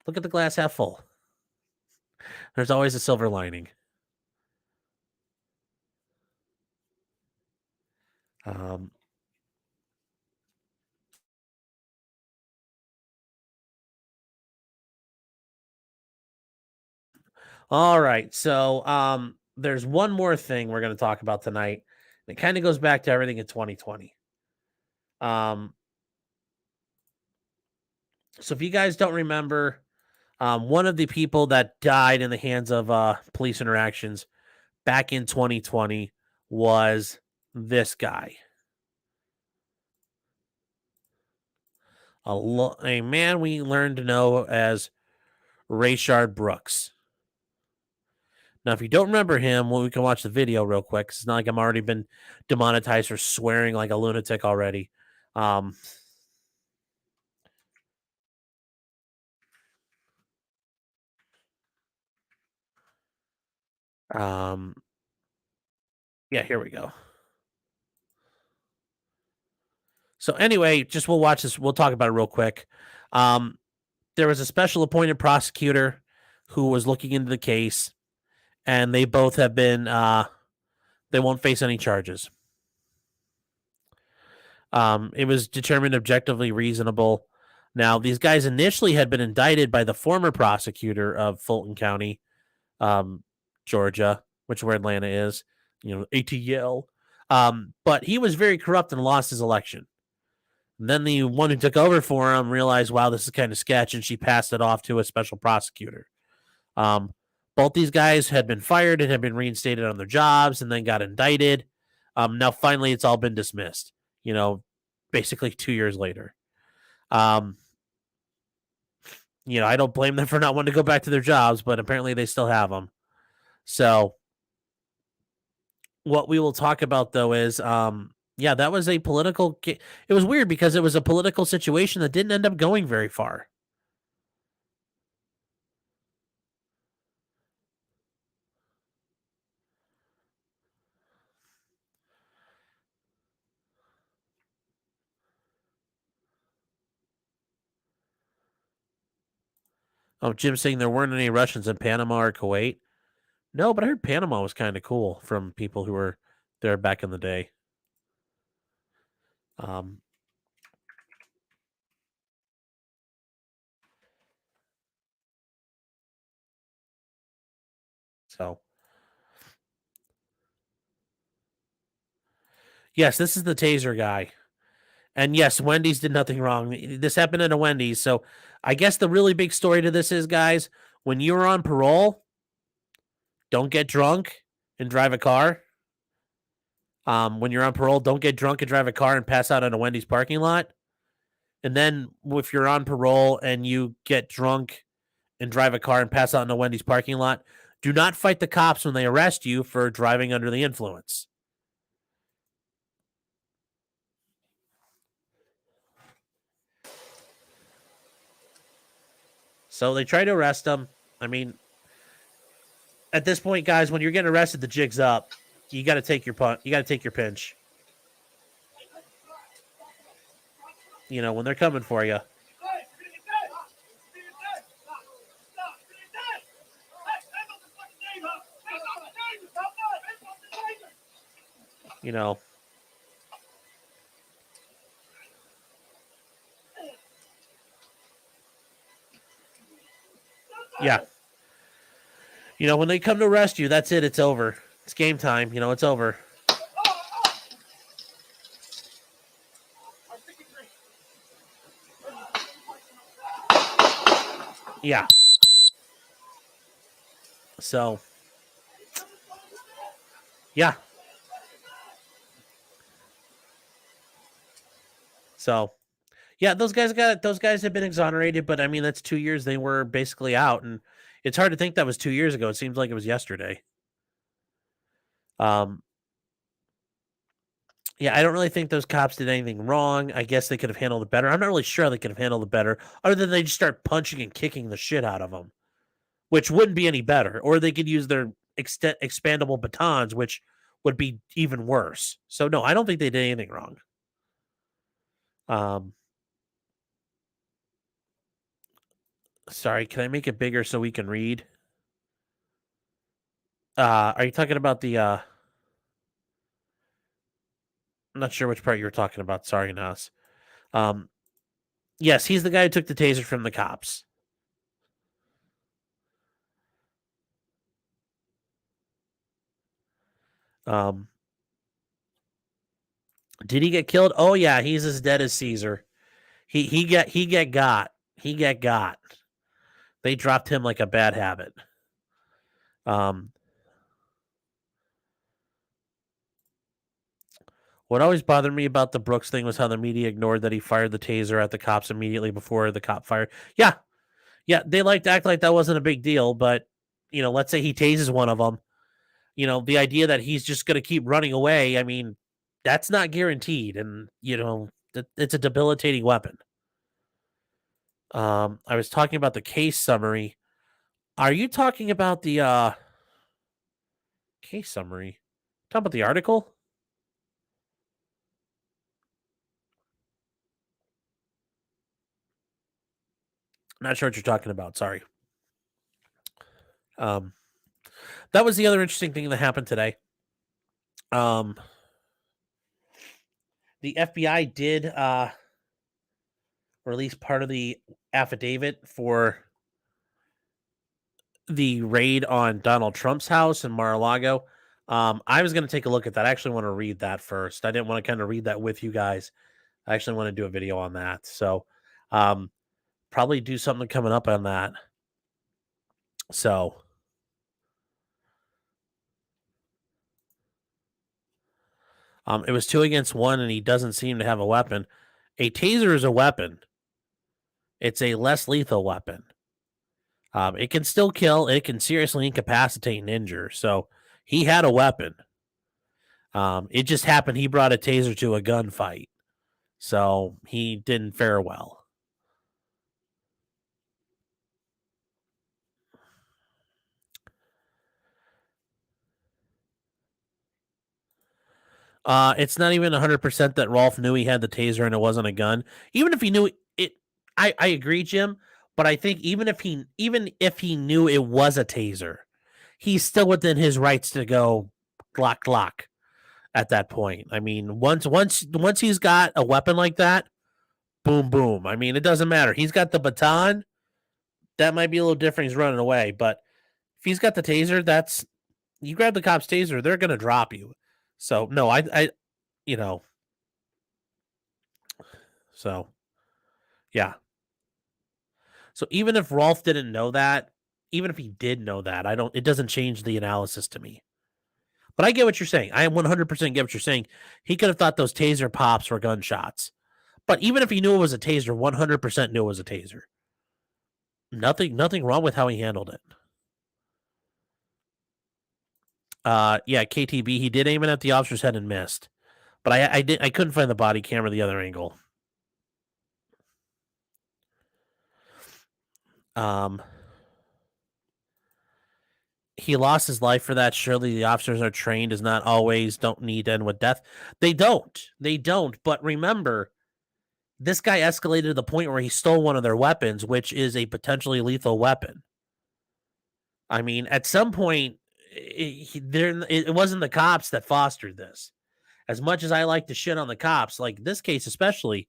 look at the glass half full. There's always a silver lining. All right. So there's one more thing we're going to talk about tonight. It kind of goes back to everything in 2020. So if you guys don't remember, one of the people that died in the hands of police interactions back in 2020 was this guy. A man we learned to know as Rayshard Brooks. Now, if you don't remember him, well, we can watch the video real quick. It's not like I'm already been demonetized for swearing like a lunatic already. Yeah, here we go. So anyway, just we'll watch this. We'll talk about it real quick. There was a special appointed prosecutor who was looking into the case, and they both have been they won't face any charges. It was determined objectively reasonable. Now, these guys initially had been indicted by the former prosecutor of Fulton County, Georgia, which is where Atlanta is, ATL. But he was very corrupt and lost his election. And then the one who took over for him realized, wow, this is kind of sketch, and she passed it off to a special prosecutor. Both these guys had been fired and had been reinstated on their jobs and then got indicted. Now, finally, it's all been dismissed, basically 2 years later. I don't blame them for not wanting to go back to their jobs, but apparently they still have them. So what we will talk about, though, is that was a political. It was weird because it was a political situation that didn't end up going very far. Oh, Jim saying there weren't any Russians in Panama or Kuwait. No, but I heard Panama was kind of cool from people who were there back in the day. So, yes, this is the taser guy. And yes, Wendy's did nothing wrong. This happened at a Wendy's. So I guess the really big story to this is, guys, when you're on parole, don't get drunk and drive a car. When you're on parole, don't get drunk and drive a car and pass out in a Wendy's parking lot. And then if you're on parole and you get drunk and drive a car and pass out in a Wendy's parking lot, do not fight the cops when they arrest you for driving under the influence. So they tried to arrest him. I mean, at this point, guys, when you're getting arrested, the jig's up. You got to take your punt. You got to take your pinch. When they're coming for you. Yeah. When they come to arrest you, that's it. It's over. It's game time. It's over. Yeah. So, yeah. So, Yeah, those guys have been exonerated, but I mean that's 2 years they were basically out, and it's hard to think that was 2 years ago. It seems like it was yesterday. Yeah, I don't really think those cops did anything wrong. I guess they could have handled it better. I'm not really sure they could have handled it better, other than they just start punching and kicking the shit out of them, which wouldn't be any better. Or they could use their expandable batons, which would be even worse. So no, I don't think they did anything wrong. Sorry, can I make it bigger so we can read? Are you talking about the I'm not sure which part you were talking about. Sorry, Nas. Yes, he's the guy who took the taser from the cops. Did he get killed? Oh yeah, he's as dead as Caesar. He got. They dropped him like a bad habit. What always bothered me about the Brooks thing was how the media ignored that he fired the taser at the cops immediately before the cop fired. Yeah, they like to act like that wasn't a big deal, but let's say he tases one of them. The idea that he's just going to keep running away, I mean, that's not guaranteed, and it's a debilitating weapon. I was talking about the case summary. Are you talking about the case summary? Talking about the article? Not sure what you're talking about. Sorry. That was the other interesting thing that happened today. The FBI did release part of the affidavit for the raid on Donald Trump's house in Mar-a-Lago. I was going to take a look at that. I actually want to read that first. I didn't want to kind of read that with you guys. I actually want to do a video on that. So probably do something coming up on that. So it was 2 against 1, and he doesn't seem to have a weapon. A taser is a weapon. It's a less lethal weapon. It can still kill. It can seriously incapacitate and injure. So he had a weapon. It just happened he brought a taser to a gunfight. So he didn't fare well. It's not even 100% that Rolf knew he had the taser and it wasn't a gun. Even if he knew it, I agree, Jim. But I think even if he knew it was a taser, he's still within his rights to go Glock at that point. I mean, once he's got a weapon like that, boom, boom. I mean, it doesn't matter. He's got the baton. That might be a little different. He's running away, but if he's got the taser, you grab the cop's taser, they're gonna drop you. So no, I so yeah. So even if Rolf didn't know that, even if he did know that, it doesn't change the analysis to me. But I get what you're saying. I 100% get what you're saying. He could have thought those taser pops were gunshots. But even if he knew it was a taser, 100% knew it was a taser. Nothing wrong with how he handled it. Yeah, KTB, he did aim it at the officer's head and missed. But I couldn't find the body camera the other angle. He lost his life for that. Surely the officers are trained as not always don't need to end with death. They don't. But remember, this guy escalated to the point where he stole one of their weapons, which is a potentially lethal weapon. I mean, at some point, it wasn't the cops that fostered this. As much as I like to shit on the cops, like this case especially,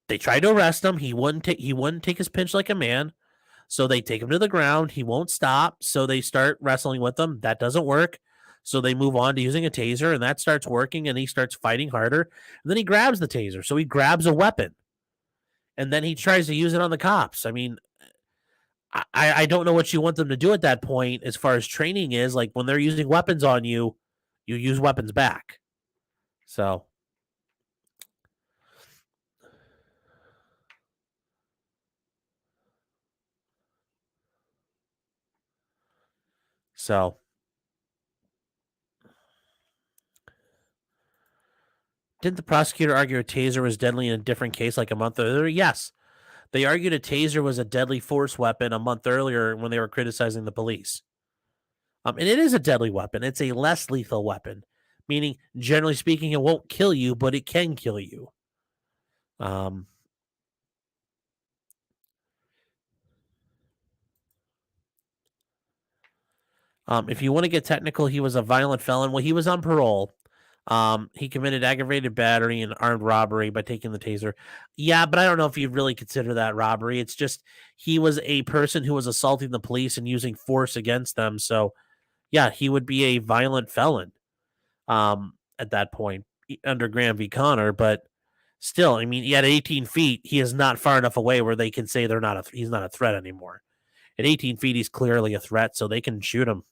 they tried to arrest him. He wouldn't take his pinch like a man. So they take him to the ground. He won't stop. So they start wrestling with him. That doesn't work. So they move on to using a taser, and that starts working, and he starts fighting harder. And then he grabs the taser. So he grabs a weapon. And then he tries to use it on the cops. I mean, I don't know what you want them to do at that point as far as training is. Like when they're using weapons on you, you use weapons back. So So, didn't the prosecutor argue a taser was deadly in a different case like a month earlier? Yes. They argued a taser was a deadly force weapon a month earlier when they were criticizing the police. And it is a deadly weapon. It's a less lethal weapon, meaning, generally speaking, it won't kill you, but it can kill you. If you want to get technical, he was a violent felon. Well, he was on parole. He committed aggravated battery and armed robbery by taking the taser. Yeah, but I don't know if you really consider that robbery. It's just he was a person who was assaulting the police and using force against them. So, yeah, he would be a violent felon at that point under Graham v. Connor. But still, I mean, at 18 feet, he is not far enough away where they can say he's not a threat anymore. At 18 feet, he's clearly a threat, so they can shoot him.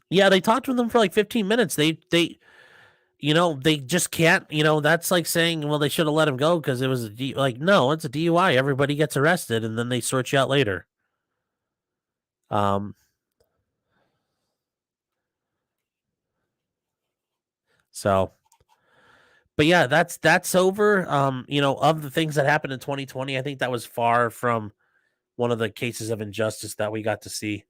Yeah, they talked with them for like 15 minutes. They just can't, that's like saying, well, they should have let him go because it was no, it's a DUI. Everybody gets arrested and then they sort you out later. So, but yeah, that's over. Of the things that happened in 2020, I think that was far from one of the cases of injustice that we got to see.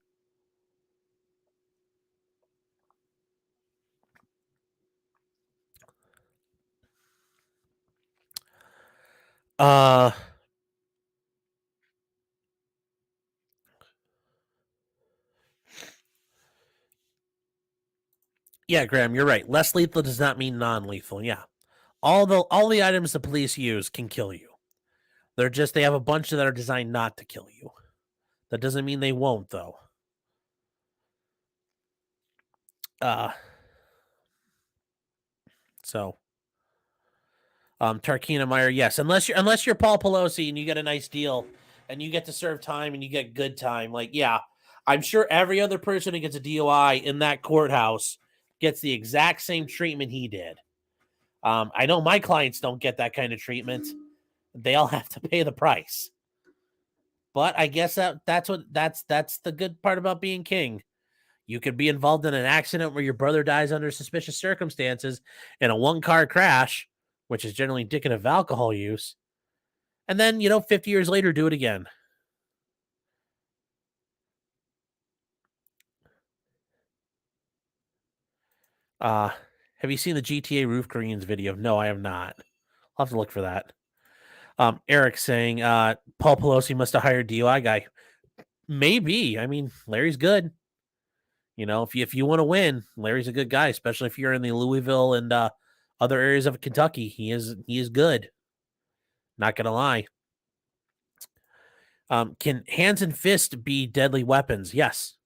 Yeah, Graham, you're right. Less lethal does not mean non-lethal. Yeah. All the items the police use can kill you. They have a bunch that are designed not to kill you. That doesn't mean they won't, though. Tarkina Meyer, yes. Unless you're Paul Pelosi and you get a nice deal and you get to serve time and you get good time, I'm sure every other person who gets a DUI in that courthouse gets the exact same treatment he did. I know my clients don't get that kind of treatment. They all have to pay the price. But I guess that's the good part about being king. You could be involved in an accident where your brother dies under suspicious circumstances in a one-car crash, which is generally indicative of alcohol use, and then, 50 years later, do it again. Have you seen the GTA Roof Koreans video? No, I have not. I'll have to look for that. Eric saying, Paul Pelosi must have hired DUI guy. Maybe. I mean, Larry's good. If you want to win, Larry's a good guy, especially if you're in the Louisville and other areas of Kentucky. He is good. Not gonna lie. Can hands and fists be deadly weapons? Yes.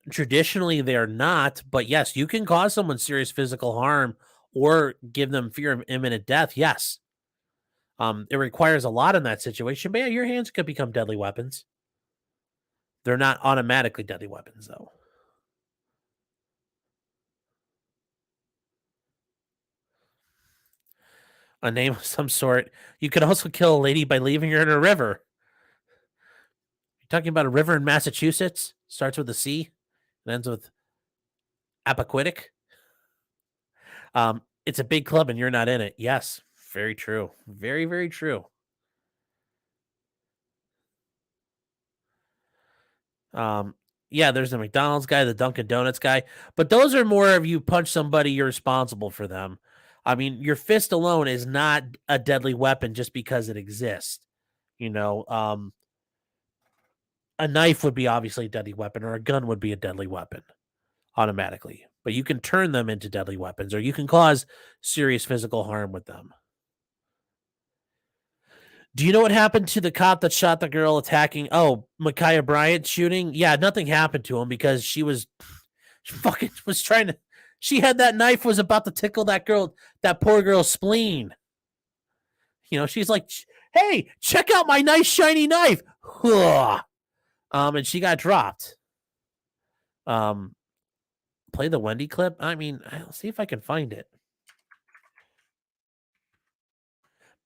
Traditionally, they're not, but yes, you can cause someone serious physical harm or give them fear of imminent death. Yes. It requires a lot in that situation, but yeah, your hands could become deadly weapons. They're not automatically deadly weapons, though. A name of some sort. You could also kill a lady by leaving her in a river. You're talking about a river in Massachusetts? Starts with a C and ends with Appaquiddick. It's a big club and you're not in it. Yes, very true. Very, very true. Yeah, there's the McDonald's guy, the Dunkin' Donuts guy, but those are more of you punch somebody, you're responsible for them. I mean, your fist alone is not a deadly weapon just because it exists. A knife would be obviously a deadly weapon, or a gun would be a deadly weapon automatically. But you can turn them into deadly weapons, or you can cause serious physical harm with them. Do you know what happened to the cop that shot the girl attacking? Oh, Micaiah Bryant shooting? Yeah, nothing happened to him because she she had that knife, was about to tickle that poor girl's spleen. She's like, hey, check out my nice shiny knife. And she got dropped. Play the Wendy clip. I mean, I'll see if I can find it.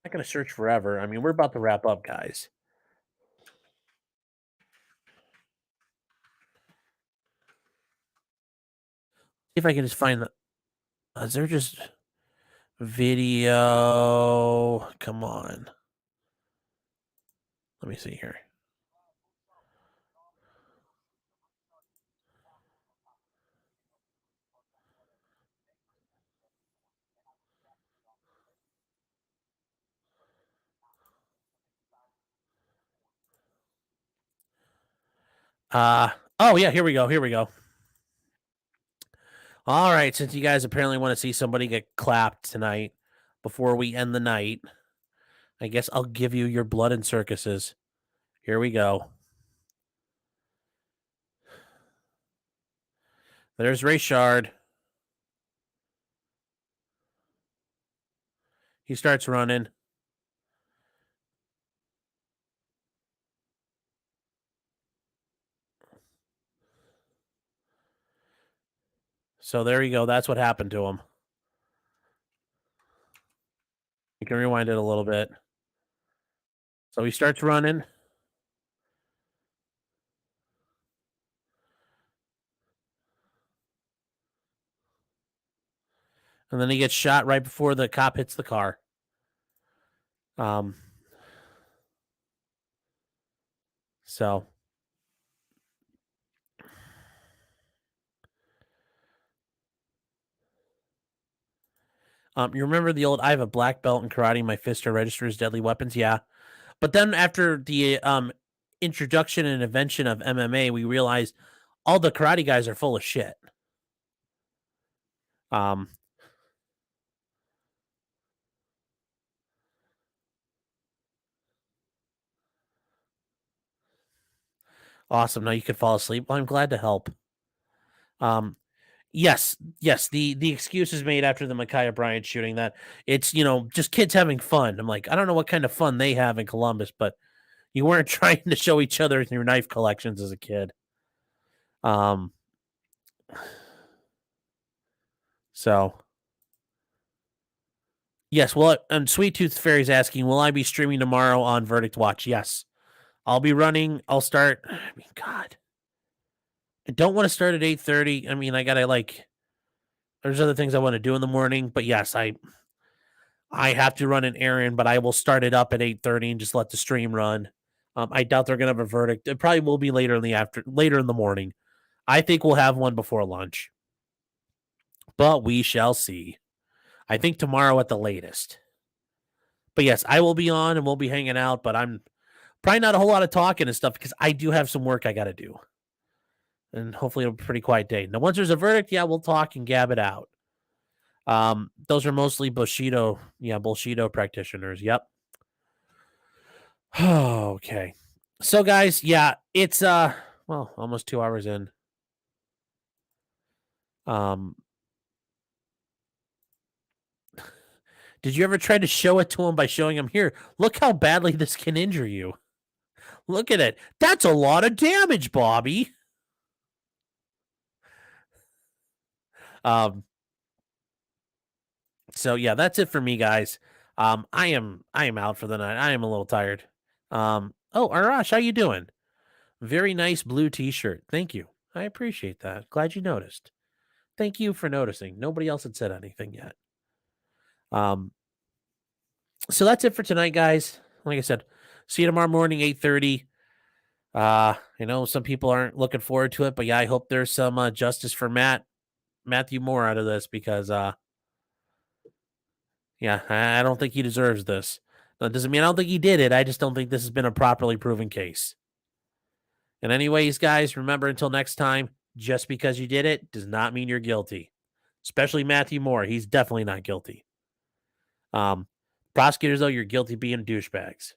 not going to search forever. I mean, we're about to wrap up, guys. See if I can just find the. Is there just video? Come on. Let me see here. Oh yeah, here we go. Here we go. All right, since you guys apparently want to see somebody get clapped tonight before we end the night, I guess I'll give you your blood and circuses. Here we go. There's Rayshard. He starts running. So there you go. That's what happened to him. You can rewind it a little bit. So he starts running. And then he gets shot right before the cop hits the car. So you remember the old I have a black belt in karate, my fists are registered as deadly weapons? Yeah. But then after the introduction and invention of MMA, we realized all the karate guys are full of shit. Awesome. Now you can fall asleep. Well, I'm glad to help. Yes. The excuse is made after the Micaiah Bryant shooting that it's, just kids having fun. I'm like, I don't know what kind of fun they have in Columbus, but you weren't trying to show each other your knife collections as a kid. So yes, well, and Sweet Tooth Fairy's asking, will I be streaming tomorrow on Verdict Watch? Yes. I'll be running. I'll start. I mean, God. I don't want to start at 8:30. I mean, I gotta there's other things I want to do in the morning, but yes, I have to run an errand, but I will start it up at 8:30 and just let the stream run. I doubt they're gonna have a verdict. It probably will be later in the morning. I think we'll have one before lunch. But we shall see. I think tomorrow at the latest. But yes, I will be on and we'll be hanging out, but I'm probably not a whole lot of talking and stuff because I do have some work I got to do. And hopefully it'll be a pretty quiet day. Now, once there's a verdict, yeah, we'll talk and gab it out. Those are mostly Bushido practitioners. Yep. Okay. So, guys, yeah, it's almost 2 hours in. Did you ever try to show it to him by showing him here? Look how badly this can injure you. Look at it. That's a lot of damage, Bobby. So yeah, that's it for me, guys. I am out for the night. I am a little tired. Oh, Arash, how you doing? Very nice blue t-shirt. Thank you. I appreciate that. Glad you noticed. Thank you for noticing. Nobody else had said anything yet. So that's it for tonight, guys. Like I said, see you tomorrow morning, 8:30. I know some people aren't looking forward to it, but yeah, I hope there's some justice for Matheau Moore out of this because yeah, I don't think he deserves this. That doesn't mean I don't think he did it. I just don't think this has been a properly proven case. And anyways, guys, remember until next time, just because you did it does not mean you're guilty. Especially Matheau Moore. He's definitely not guilty. Prosecutors, though, you're guilty being douchebags.